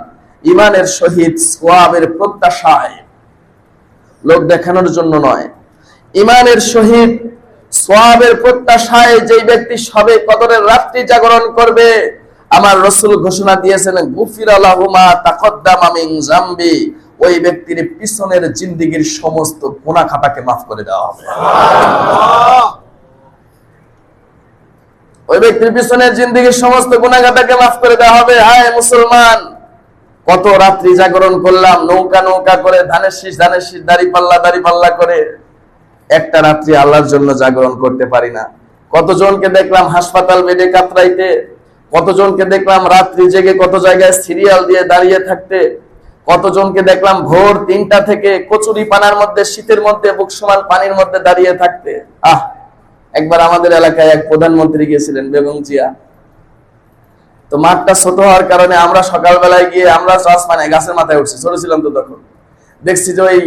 ঈমানের সহিত সওয়াবের প্রত্যাশায়, লোক দেখানোর জন্য নয়, ঈমানের সহিত সওয়াবের প্রত্যাশায় যে ব্যক্তি সবে কদরের রাত্রি জাগরণ করবে, আমার রাসূল ঘোষণা দিয়েছেন, গুফিরা লাহু মা তাকদ্দামা মিন যামবি, ওই ব্যক্তির পিছনের জিন্দেগীর সমস্ত গুনাহ খাতাকে মাফ করে দেওয়া হবে। ওই ব্যক্তির পিছনের জিন্দেগীর সমস্ত গুনাহ খাতাকে মাফ করে দেওয়া হবে। হায় মুসলমান, কত রাত্রি জাগরণ করলাম, নৌকা নৌকা করে, ধানের শীষ দাড়ি পাল্লা করে, একটা রাত্রি আল্লাহর জন্য জাগরণ করতে পারি না। কতজনকে দেখলাম হাসপাতাল বেডে কাতরাইতে, কতজনকে দেখলাম রাত্রি জেগে কত জায়গায় সিরিয়াল দিয়ে দাঁড়িয়ে থাকতে, কতজনকে দেখলাম ভোর 3টা থেকে কচুরি পানার মধ্যে, শীতের মধ্যে বুক সমান পানির মধ্যে দাঁড়িয়ে থাকতে। একবার আমাদের এলাকায় এক প্রধানমন্ত্রী গিয়েছিলেন, বেগম জিয়া। তো মাঠটা ছোট হওয়ার কারণে আমরা সকালবেলায় গিয়ে আমরা আসমানে গাছের মাথায় উঠছি, ছোট ছিলাম তো তখন। দেখছি যে ওই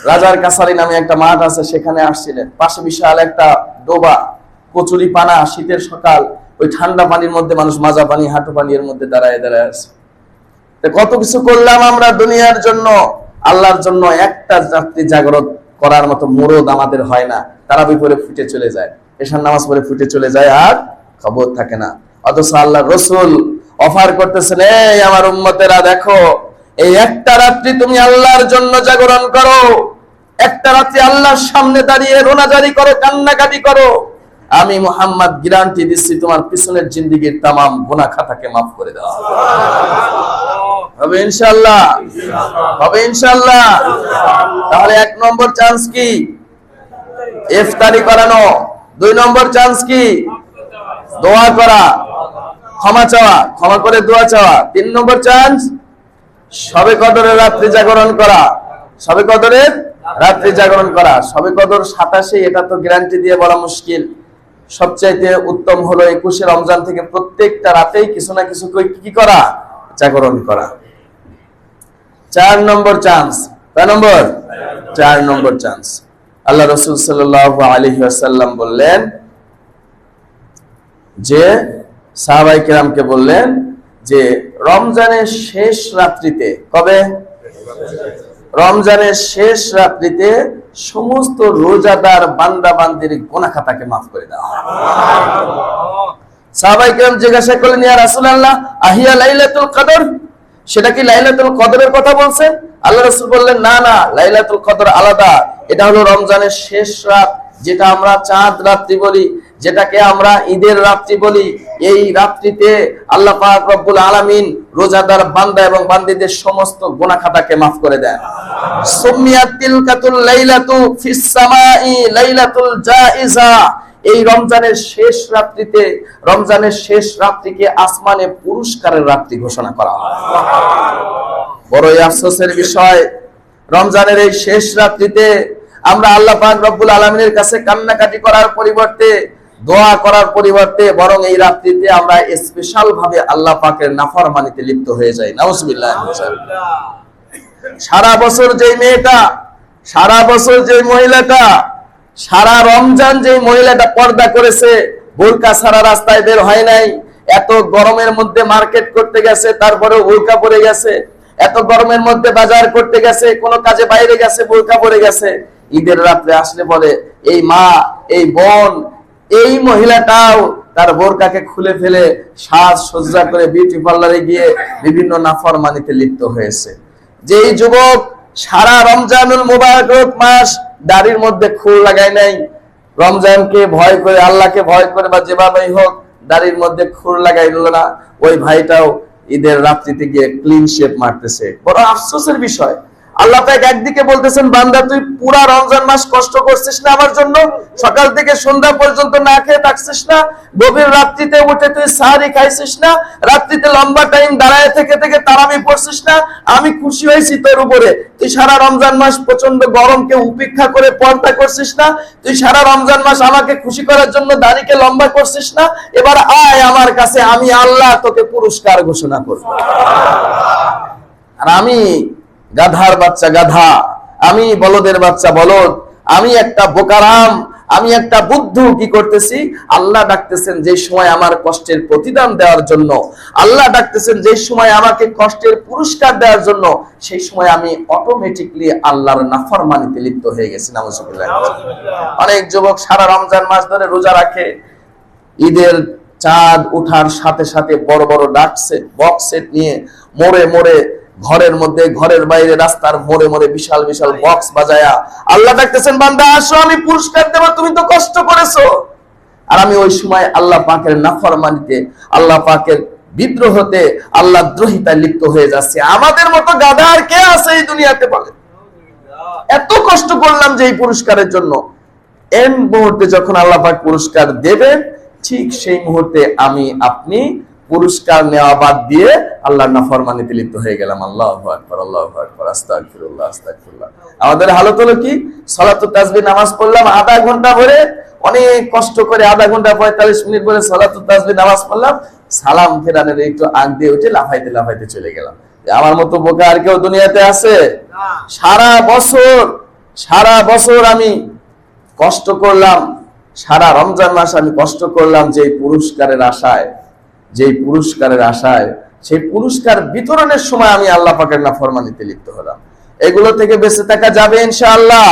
রাজার কাছারি নামে একটা মাঠ আছে, সেখানে আসছিলেন। পাশে বিশাল একটা ডোবা, কচুরি পানা, শীতের সকাল, ওই ঠান্ডা পানির মধ্যে মানুষ মাজা পানি, হাঁটু পানি এর মধ্যে দাঁড়ায় আছে। কত কিছু করলাম আমরা দুনিয়ার জন্য, আল্লাহর জন্য একটা রাত্রি জাগরণ করার মতো মুরদ আমাদের হয় না। তারাবি পরে ফুটে চলে যায়, এশার নামাজ পড়ে ফুটে চলে যায়, আর খবর থাকে না। অথচ আল্লাহর রাসূল অফার করতেছেন, এই আমার উম্মতেরা দেখো, এই একটা রাত্রি তুমি আল্লাহর জন্য জাগরণ করো, একটা রাত্রি আল্লাহর সামনে দাঁড়িয়ে রোনাজারি করো, কান্নাকাটি করো, আমি মুহাম্মদ গ্যারান্টি দিচ্ছি তোমার পিছনের জিন্দেগীর তামাম গুনাহ খাতাকে maaf করে দেওয়া হবে ইনশাআল্লাহ, হবে ইনশাআল্লাহ। তাহলে 1 নম্বর চান্স কি? ইফতারি করানো। 2 নম্বর চান্স কি? দোয়া করা, ক্ষমা চাওয়া, ক্ষমা করে দোয়া চাওয়া। 3 নম্বর চান্স শবে কদরের রাত্রি জাগরণ করা, শবে কদরের রাত্রি জাগরণ করা। শবে কদর 27, এটা তো গ্যারান্টি দিয়ে বলা মুশকিল। সবচাইতে উত্তম হলো 21 রমজান থেকে প্রত্যেকটা রাতেই কিছু না কিছু কি করা, জাগরণ করা। 4 নম্বর চান্স। কয় নম্বর? 4 নম্বর চান্স। আল্লাহ রাসূল সাল্লাল্লাহু আলাইহি ওয়াসাল্লাম বললেন যে, সাহাবায়ে কেরামকে বললেন যে রমজানের শেষ রাত্রিতে, কবে? রমজানের শেষ রাত্রিতে সমস্ত রোজাদার বান্দা বান্দির গুনাহ খাতাকে maaf করে দেওয়া হয়। সাহাবায়ে কেরাম জিজ্ঞাসা করলেন, ইয়া রাসূলুল্লাহ, আহিয়া লাইলাতুল কদর? সেটা কি লাইলাতুল কদরের কথা বলছেন? আল্লাহ রাসূল বললেন, না না, লাইলাতুল কদর আলাদা। এটা হলো রমজানের শেষ রাত, যেটা আমরা চাঁদ রাত্রি বলি, যেটাকে আমরা ঈদের রাত্রি বলি। এই রাত্রিতে আল্লাহ পাক রব্বুল আলামিন রোজাদার বান্দা এবং বান্দীদের সমস্ত গুনাহ খাতাকে maaf করে দেন। সুমিয়াত তিলকাতুল লাইলাতু ফিস সামাই লাইলাতুল জাইজা। এই রমজানের শেষ রাত্রিতে, রমজানের শেষ রাত্রিকে আসমানে পুরস্কারের রাত্রি ঘোষণা করা হয়। বড়ই আফসোসের বিষয়, রমজানের এই শেষ রাত্রিতে আমরা আল্লাহ পাক রব্বুল আলামিনের কাছে কান্নাকাটি করার পরিবর্তে, দোয়া করার পরিবর্তে, বরং এই রাত্রিতে আমরা স্পেশাল ভাবে আল্লাহ পাকের নাফরমানিতে লিপ্ত হয়ে যাই। নাউজুবিল্লাহ। সারা বছর যেই মেয়েটা, সারা বছর যেই মহিলাটা, সারা রমজান যেই মহিলাটা পর্দা করেছে, বোরকা ছাড়া রাস্তায় বের হয় নাই, এত গরমের মধ্যে মার্কেট করতে গেছে, তারপরে বোরকা পরে গেছে, এত গরমের মধ্যে বাজার করতে গেছে, কোনো কাজে বাইরে গেছে, বোরকা পরে গেছে, ঈদের রাত্রে আসলে বলে এই মা, এই বোন, এই মহিলাটাও তার বোরকাকে খুলে ফেলে সাজসজ্জা করে বিউটি পার্লারে গিয়ে বিভিন্ন নাফরমানিতে লিপ্ত হয়েছে। যেই যুবক সারা রমজানুল মুবারক মাস দাড়ির মধ্যে খুল লাগায় নাই, রমজানকে ভয় করে, আল্লাহকে ভয় করে বা যেভাবেই হোক দাড়ির মধ্যে খুর লাগাইল না, ওই ভাইটাও ঈদের রাত্রিতে গিয়ে ক্লিন শেপ মারতেছে। বড় আফসোসের বিষয়। আল্লাহ পাক একদিকে বলতেছেন, বান্দা তুই পুরা রমজান মাস কষ্ট করছিস না আমার জন্য, সকাল থেকে সন্ধ্যা পর্যন্ত না খেয়ে থাকছিস না, গভীর রাত্রিতে উঠে তুই সাহারি খাইছিস না, রাত্রিতে লম্বা টাইম দাঁড়ায় থেকে থেকে তারাবি পড়ছিস না, আমি খুশি হয়েছি তোর উপরে। তুই সারা রমজান মাস প্রচন্ড গরমকে উপেক্ষা করে পর্দা করছিস না, তুই সারা রমজান মাস আমাকে খুশি করার জন্য দাড়িকে লম্বা করছিস না, এবার আয় আমার কাছে, আমি আল্লাহ তোকে পুরস্কার ঘোষণা করব। আর আমি গাধার বাচ্চা গাধা, আমি বলদের বাচ্চা বলদ, আমি একটা বোকারাম, আমি একটা বুদ্ধু কি করতেছি, আল্লাহ ডাকতেছেন যে সময় আমার কষ্টের প্রতিদান দেওয়ার জন্য, আল্লাহ ডাকতেছেন যে সময় আমাকে কষ্টের পুরস্কার দেওয়ার জন্য, সেই সময় আমি অটোমেটিকলি আল্লাহর নাফরমানিতে লিপ্ত হয়ে গেছি। নাউজুবিল্লাহ। অনেক যুবক সারা রমজান মাস ধরে রোজা রাখে, ঈদের চাঁদ ওঠার সাথে সাথে বড় বড় বক্স সেট নিয়ে মোড়ে মোড়ে, ঘরের মধ্যে, ঘরের বাইরে, রাস্তার মোড়ে মোড়ে বিশাল বিশাল বক্স বাজায়া আল্লাহ ডাকতেছেন, বান্দা আসো আমি পুরস্কার দেব, তুমি তো কষ্ট করেছো। আর আমি ওই সময় আল্লাহ পাকের নাফরমানিতে, আল্লাহ পাকের বিদ্রোহতে, আল্লাহ দ্রোহিতায় লিপ্ত হয়ে যাচ্ছে। আমাদের মতো গাধা আর কে আছে এই দুনিয়াতে বলে? এত কষ্ট করলাম যে এই পুরস্কারের জন্য, এর মুহূর্তে যখন আল্লাহ পাক পুরস্কার দেবেন, ঠিক সেই মুহূর্তে আমি আপনি পুরস্কার নেওয়া বাদ দিয়ে আল্লাহর নাফরমানিতে লিপ্ত হয়ে গেলাম। আল্লাহু আকবার, আল্লাহু আকবার, আস্তাগফিরুল্লাহ, আস্তাগফিরুল্লাহ। আমাদের হালত হলো কি, সালাতুত তাসবিহ নামাজ পড়লাম আধা ঘন্টা ভরে, অনেক কষ্ট করে আধা ঘন্টা 45 মিনিট ভরে সালাতুত তাসবিহ নামাজ পড়লাম, সালাম ফেরানোর একটু আগ দিয়ে উঠে লাফাইতে লাফাইতে চলে গেলাম। আমার মতো বোকা আর কেউ দুনিয়াতে আছে? সারা বছর আমি কষ্ট করলাম, সারা রমজান মাস আমি কষ্ট করলাম যে পুরস্কারের আশায়, সেই পুরস্কার বিতরণের সময় আমি আল্লাহ পাকের নাফরমানিতে লিপ্ত হলাম। এগুলো থেকে বেঁচে থাকা যাবে ইনশাআল্লাহ।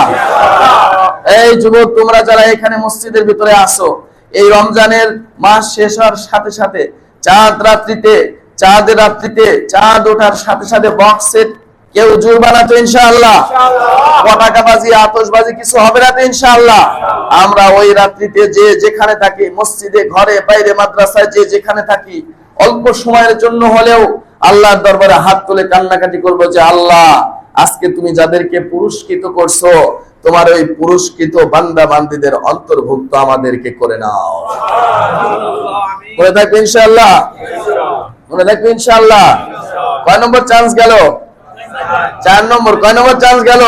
এই যুবক, তোমরা যারা এখানে মসজিদের ভিতরে আসো, এই রমজানের মাস শেষ হওয়ার সাথে সাথে চাঁদের রাত্রিতে চাঁদ ওঠার সাথে সাথে বক্স সেট কেউ জোর বানাতো ইনশাআল্লাহ? পটাকাবাজি, আতশবাজি কিছু হবে না তো ইনশাআল্লাহ? আমরা ওই রাত্রিতে যে যেখানে থাকি, মসজিদে, ঘরে, বাইরে, মাদ্রাসায় যে যেখানে থাকি, অল্প সময়ের জন্য হলেও আল্লাহর দরবারে হাত তুলে কান্নাকাটি করবো যে আল্লাহ, আজকে তুমি যাদেরকে পুরস্কৃত করছো, তোমার ওই পুরস্কৃত বান্দা বান্দীদের অন্তর্ভুক্ত আমাদেরকে করে নাও। মনে থাকবে ইনশাআল্লাহ? মনে থাকবে ইনশাআল্লাহ? কয় নম্বর চান্স গেল? 4 নম্বর। কয় নম্বর চান্স গেল?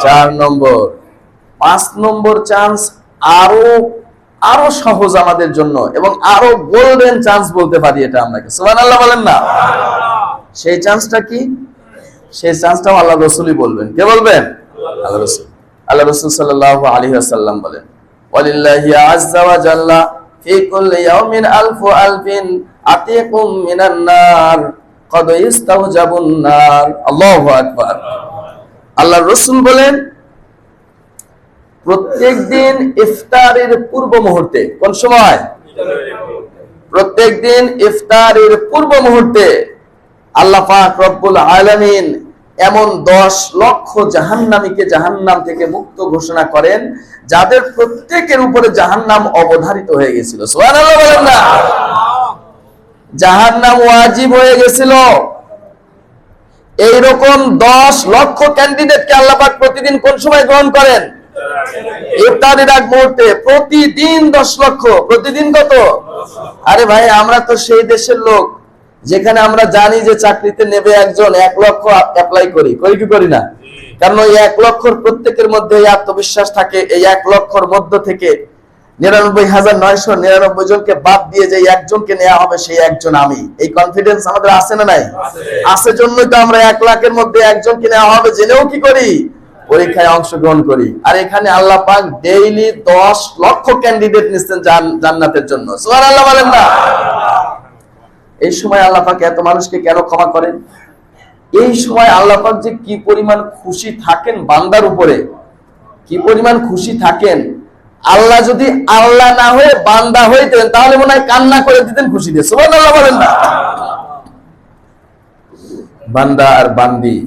4 নম্বর। 5 নম্বর চান্স আরো সহজ আমাদের জন্য, এবং আরো গোল্ডেন চান্স বলতে পারি এটা আমরাকে। সুবহানাল্লাহ বলেন না? সেই চান্সটা কি? সেই চান্সটাও আল্লাহ রাসূলই বলবেন। কে বলবেন? আল্লাহ রাসূল সাল্লাল্লাহু আলাইহি ওয়াসাল্লাম বলেন, ওয়ালিল্লাহি আযজা ওয়া জাল্লা ফি কুল্লি ইয়াউমিন আলফু আলফিন আতিকুম মিনান নার কদ ইস্তাওজাবুন নার। আল্লাহু আকবার। আল্লাহর রাসূল বলেন, প্রত্যেকদিন ইফতারের পূর্ব মুহূর্তে, কোন সময়? প্রত্যেকদিন ইফতারের পূর্ব মুহূর্তে আল্লাহ পাক রব্বুল আলামিন এমন 10 লক্ষ জাহান্নামীকে জাহান্নাম থেকে মুক্ত ঘোষণা করেন, যাদের প্রত্যেকের উপরে জাহান্নাম অবধারিত হয়ে গেছিল। সুবহানাল্লাহ বলেন না? জাহান্নাম ওয়াজিব হয়ে গেছিল। এইরকম 10 লক্ষ ক্যান্ডিডেটকে আল্লাহ পাক প্রতিদিন কোন সময় গ্রহণ করেন? ইফতারের আগ মুহূর্তে। প্রতিদিন 10 লক্ষ। প্রতিদিন কত? আরে ভাই, আমরা তো সেই দেশের লোক যেখানে আমরা জানি যে চাকরিতে নেবে একজন, 1 লক্ষ অ্যাপ্লাই করি কি করি না? কারণ ওই 1 লক্ষর প্রত্যেকের মধ্যে এই আত্মবিশ্বাস থাকে, এই 1 লক্ষর মধ্য থেকে 99,999 জনকে বাদ দিয়ে যে একজনকে নেওয়া হবে, সেই একজন আমি। এই কনফিডেন্স আমাদের আছে না নাই? আছে জন্যই তো আমরা 1 লাখের মধ্যে একজনকে নেওয়া হবে জেনেও কি করি? পরীক্ষায় অংশগ্রহণ করি। আর এখানে আল্লাহ পাক ডেইলি 10 লক্ষ ক্যান্ডিডেট নিচ্ছেন জান্নাতের জন্য। সুবহানাল্লাহ বলেন না? এই সময় আল্লাহ পাক এত মানুষকে কেন ক্ষমা করেন? এই সময় আল্লাহ পাক যে কি পরিমাণ খুশি থাকেন বান্দার উপরে, কি পরিমাণ খুশি থাকেন। আল্লাহ যদি আল্লাহ না হয়ে বান্দা হইতেন, তাহলে মনে হয় কান্না করে দিতেন খুশি দিয়ে। সুবহানাল্লাহ বলেন না? বান্দা আর বান্দি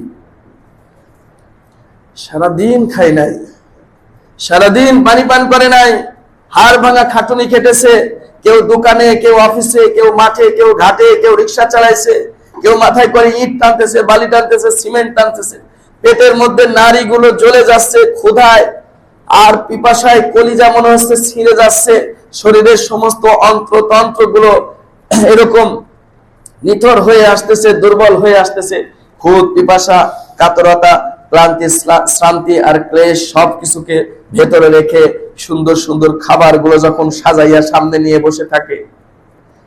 সারাদিন খাই নাই, সারাদিন পানি পান করে নাই, হাড় ভাঙা খাটুনি খেটেছে, কেউ দোকানে, কেউ অফিসে, কেউ মাঠে, কেউ ঘাটে, কেউ রিক্সা চালাইছে, কেউ মাথায় করে ইট টানতেছে, বালি টানতেছে, সিমেন্ট টানতেছে। পেটের মধ্যে নাড়িগুলো জ্বলে যাচ্ছে ক্ষুধায় আর পিপাসায়, কলিজা মনে হচ্ছে ছিঁড়ে যাচ্ছে, শরীরের সমস্ত অন্ত্রতন্ত্র গুলো এরকম নিথর হয়ে আসতেছে, দুর্বল হয়ে আসতেছে। খুদ, পিপাসা, কাতরতা, ক্লান্তি, শ্রান্তি আর ক্লেশ সবকিছুকে ভেতরে রেখে সুন্দর সুন্দর খাবারগুলো যখন সাজাইয়া সামনে নিয়ে বসে থাকে,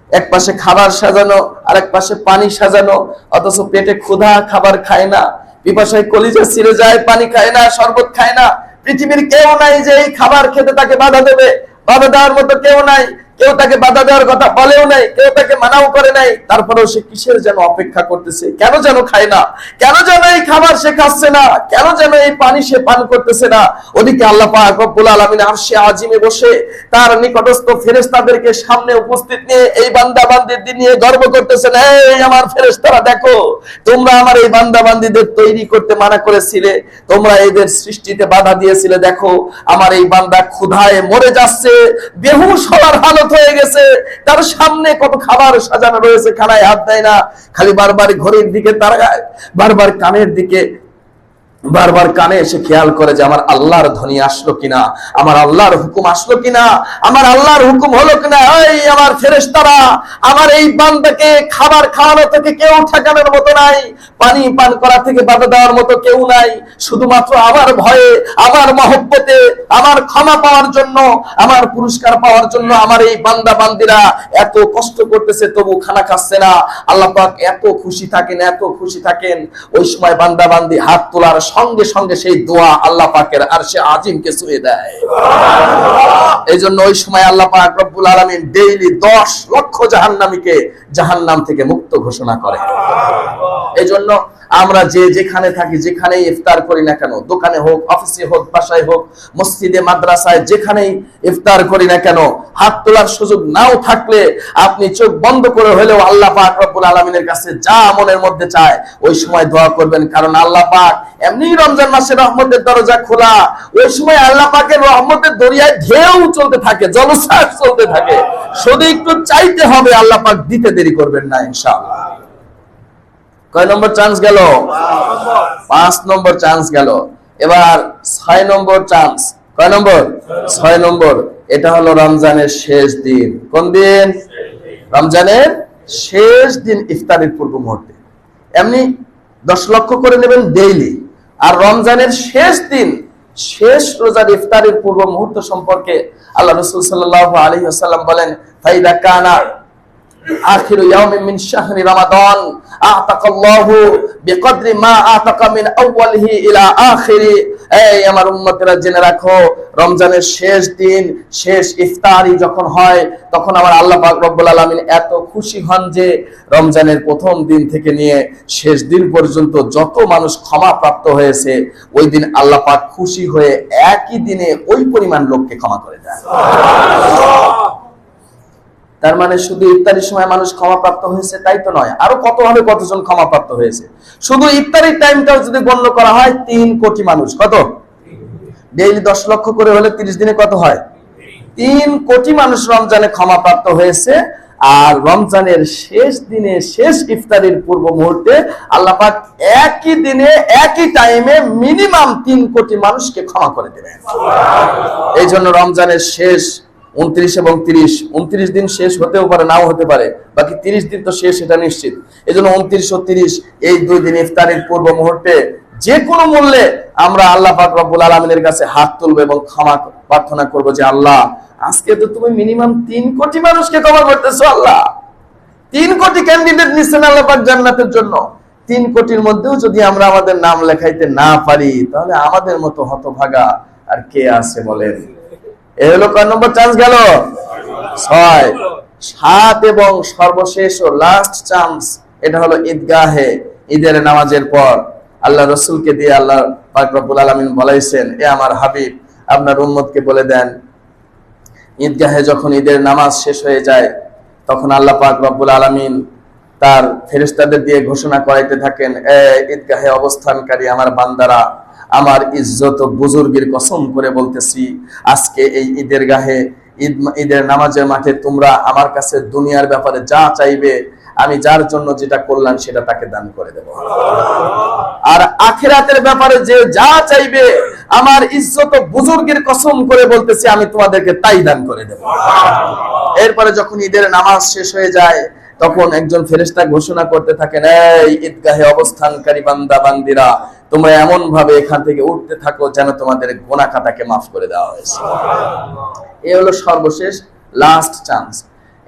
এক পাশে খাবার সাজানো আর এক পাশে পানি সাজানো, অথচ পেটে ক্ষুধা, খাবার খায় না, পিপাসায় কলিজা ছিঁড়ে যায়, পানি খায় না, শরবত খায় না। পৃথিবীর কেউ নাই যে এই খাবার খেতে তাকে বাধা দেবে, বাধা দেওয়ার মতো কেউ নাই, কেউ তাকে বাধা দেওয়ার কথা বলেও নাই, কেউ তাকে মানাও করে নাই। তারপরেও সে কিসের যেন অপেক্ষা করতেছে, কেন যেন খায় না, কেন যেন এই খাবার সে খাচ্ছে না, কেন যেন এই পানি সে পান করতেছে না। ওদিকে আল্লাহ পাক রব্বুল আলামিন আরশে আজিমে বসে তার নিকটস্থ ফেরেশতাদেরকে সামনে উপস্থিত নিয়ে এই বান্দা বান্দীদের নিয়ে গর্ব করতেছেন, এই আমার ফেরেশতারা দেখো, তোমরা আমার এই বান্দা বান্দীদের তৈরি করতে মানা করেছিলে, তোমরা এদের সৃষ্টিতে বাধা দিয়েছিলে, দেখো আমার এই বান্দা ক্ষুধায় মরে যাচ্ছে, বেহুশ হওয়ার হালত হয়ে গেছে, তার সামনে কত খাবার সাজানো রয়েছে, খানায় হাত দেয় না, খালি বারবার ঘড়ির দিকে তাকায়, বারবার কানের দিকে, বারবার কানে এসে খেয়াল করে যে আমার আল্লাহর ধ্বনি আসলো কিনা, আমার আল্লাহর হুকুম আসলো কিনা, আমার আল্লাহর হুকুম হলো কিনা। এই আমার ফেরেশতারা, আমার এই বান্দাকে খাবার খাওয়ানো থেকে কেউ ঠেকানোর মতো নাই, পানি পান করা থেকে বাধা দেওয়ার মতো কেউ নাই, শুধুমাত্র আমার ভয়ে, আমার মহব্বতে, আমার ক্ষমা পাওয়ার জন্য, আমার পুরস্কার পাওয়ার জন্য আমার এই বান্দা বান্দিরা এত কষ্ট করতেছে, তবু খানা খাচ্ছে না। আল্লাহ পাক এত খুশি থাকেন, এত খুশি থাকেন, ওই সময় বান্দা বান্দি হাত তোলার সঙ্গে সঙ্গে সেই দোয়া আল্লাহ পাকের আরশে আজিমকে ছুঁয়ে দেয়। এই জন্য ওই সময় আল্লাহ পাক রব্বুল আলামিন ডেইলি 10 লক্ষ জাহান্নামীকে জাহান্নাম থেকে মুক্ত ঘোষণা করে। এই জন্য আমরা যে যেখানে থাকি, যেখানেই ইফতার করি না কেন, দোকানে হোক, অফিসে হোক, বাসায় হোক, মসজিদে, মাদ্রাসায়, যেখানেই ইফতার করি না কেন, হাত তোলার সুযোগ নাও থাকলে আপনি চোখ বন্ধ করে হলেও আল্লাহ পাক রব্বুল আলামিনের কাছে যা মনের মধ্যে চায় ওই সময় দোয়া করবেন। কারণ আল্লাহ পাক এমনি রমজান মাসে রহমতের দরজা খোলা, ওই সময় আল্লাহ পাকের রহমতের দরিয়ায় ঢেউ চলতে থাকে, জলছাপ চলতে থাকে, শুধু একটু চাইতে হবে, আল্লাহ পাক দিতে দেরি করবেন না ইনশাআল্লাহ। কয় নম্বর চান্স গেল? 5 নম্বর চান্স গেল। এবার 6 নম্বর চান্স। কয় নম্বর? 6 নম্বর। এটা হলো রমজানের শেষ দিন। কোন দিন? রমজানের শেষ দিন, ইফতারের পূর্ব মুহূর্তে। এমনি 10 লক্ষ করে নেবেন ডেইলি। আর রমজানের শেষ দিন, শেষ রোজার ইফতারের পূর্ব মুহূর্ত সম্পর্কে আল্লাহ রাসূল সাল্লাল্লাহু আলাইহি ওয়াসাল্লাম বলেন, ফাইদা কানা আখিরু ইয়াউমিন মিন শাহরি রমাদান আতাকাল্লাহু বিকদরি মা আতাকা মিন আউয়ালিহি ইলা আখিরি। এই আমার উম্মতেরা জেনে রাখো, রমজানের শেষ দিন, শেষ ইফতারি যখন হয়, তখন আমার আল্লাহ পাক রব্বুল আলামিন এত খুশি হন যে রমজানের প্রথম দিন থেকে নিয়ে শেষ দিন পর্যন্ত যত মানুষ ক্ষমা প্রাপ্ত হয়েছে, ওই দিন আল্লাহ পাক খুশি হয়ে একই দিনে ওই পরিমাণ লোককে ক্ষমা করে দেন। তার মানে শুধু ইফতারির সময় মানুষ ক্ষমাপ্রাপ্ত হয়েছে তাই তো নয়, আরো কতভাবে কতজন ক্ষমাপ্রাপ্ত হয়েছে। শুধু ইফতারির টাইমটাও যদি গণ্য করা হয়, 3 কোটি মানুষ। কত? ডেইলি 10 লক্ষ করে হলে 30 দিনে কত হয়? 3 কোটি মানুষ রমজানে ক্ষমাপ্রাপ্ত হয়েছে। আর রমজানের শেষ দিনে, শেষ ইফতারির পূর্ব মুহূর্তে আল্লাহ পাক একই দিনে, একই টাইমে মিনিমাম 3 কোটি মানুষকে ক্ষমা করে দেবেন। এই জন্য রমজানের শেষ 29 এবং 30 দিন শেষ হতেও পারে, নাও হতে পারে, বাকি 30 দিন তো শেষ, এটা নিশ্চিত। এই জন্য 29 ও 30 এই 2 দিন ইফতারের পূর্ব মুহূর্তে যে কোনো মূল্যে আমরা আল্লাহ পাক রব্বুল আলামিনের কাছে হাত তুলবো এবং ক্ষমা প্রার্থনা করবো যে আল্লাহ, আজকে তো তুমি মিনিমাম 3 কোটি মানুষকে ক্ষমা করতেছো। আল্লাহ, 3 কোটি ক্যান্ডিডেট নিচ্ছেন আল্লাহ পাক জান্নাতের জন্য। 3 কোটির মধ্যেও যদি আমরা আমাদের নাম লেখাইতে না পারি, তাহলে আমাদের মতো হতভাগা আর কে আছে বলেন? এ হলো কয় নম্বর চান্স গেল? 6। 7 এবং সর্বশেষ ও লাস্ট চান্স, এটা হলো ঈদগাহে, ঈদের নামাজের পর আল্লাহ রাসূলকে দিয়ে আল্লাহ পাক রব্বুল আলামিন বলাইছেন, এ আমার হাবিব, আপনার উম্মতকে বলে দেন, ঈদগাহে যখন ঈদের নামাজ শেষ হয়ে যায়, তখন আল্লাহ পাক রব্বুল আলামিন তার ফেরেশতাদের দিয়ে ঘোষণা করাইতে থাকেন, এ ঈদগাহে অবস্থানকারী আমার বান্দারা, আমার ইজ্জত ও বুজুর্গের কসম করে বলতেছি, আজকে এই ঈদের গাহে, ঈদের নামাজের মাঠে তোমরা আমার কাছে দুনিয়ার ব্যাপারে যা চাইবে আমি যার জন্য যেটা করলাম সেটা তাকে দান করে দেব। আর আখিরাতের ব্যাপারে যে যা চাইবে, আমার ইজ্জত ও বুজুর্গের কসম করে বলতেছি, আমি তোমাদেরকে তাই দান করে দেব। এরপরে যখন ঈদের নামাজ শেষ হয়ে যায়, তখন একজন ফেরেশতা ঘোষণা করতে থাকেন, এই ঈদগাহে অবস্থানকারী বান্দা বান্দিরা, তোমরা এমন ভাবে এখান থেকে উঠতে থাকো যেন তোমাদের গুনাহ খাতাকে মাফ করে দেওয়া হয়েছে। এই হলো সর্বশেষ লাস্ট চান্স।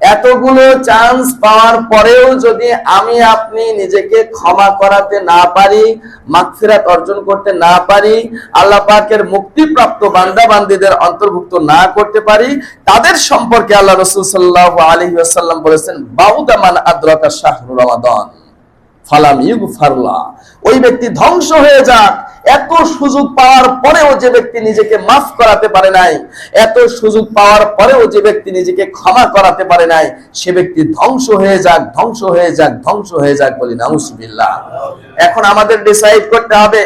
এতগুলো চান্স পাওয়ার পরেও যদি আমি আপনি নিজেকে ক্ষমা করাতে না পারি, মাগফিরাত অর্জন করতে না পারি, আল্লাহ পাকের মুক্তিপ্রাপ্ত বান্দা বান্দীদের অন্তর্ভুক্ত না করতে পারি, তাদের সম্পর্কে আল্লাহ রাসূল সাল্লাল্লাহু আলাইহি ওয়াসাল্লাম বলেছেন, বাউদা মান আদরাকা শাহরু রমাদান ফালাম ইগফার লাহ। ওই ব্যক্তি ধ্বংস হয়ে যাক। এত সুযোগ পাওয়ার পরেও যে ব্যক্তি নিজেকে মাফ করাতে পারে নাই, এত সুযোগ পাওয়ার পরেও যে ব্যক্তি নিজেকে ক্ষমা করাতে পারে নাই, সে ব্যক্তি ধ্বংস হয়ে যাক, ধ্বংস হয়ে যাক, ধ্বংস হয়ে যাক বলি নাউজুবিল্লাহ। এখন আমাদের ডিসাইড করতে হবে,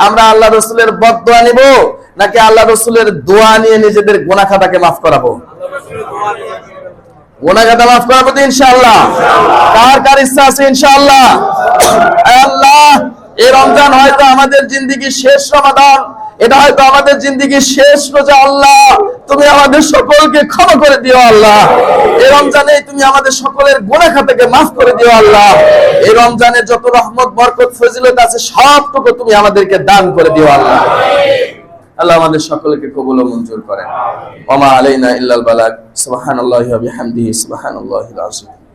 আমরা আল্লাহ রাসূলের বদদোয়া নিব নাকি আল্লাহ রাসূলের দোয়া নিয়ে নিজেদের গুনাহ খাতাকে মাফ করাবো? গুনাহ খাতা মাফ করাবো তো ইনশাআল্লাহ। কার কার ইচ্ছা আছে ইনশাআল্লাহ? আল্লাহ, এই রমজান হয়তো আমাদের জিন্দেগির শেষ রমাদান, এটা হয়তো আমাদের জিন্দেগির শেষ রোজা। আল্লাহ, তুমি আমাদের সকলকে ক্ষমা করে দিও আল্লাহ। এই রমজানে তুমি আমাদের সকলের গুনাহ খাতাকে মাফ করে দিও আল্লাহ। এই রমজানে যত রহমত বরকত ফজিলত আছে সবটুকু তুমি আমাদেরকে দান করে দিও আল্লাহ। আল্লাহ আমাদের সকলকে কবুল ও মঞ্জুর করেন। ওয়া মা আলাইনা ইল্লাল বালাগ। সুবহানাল্লাহি ওয়া বিহামদিহি, সুবহানাল্লাহিল আযীম।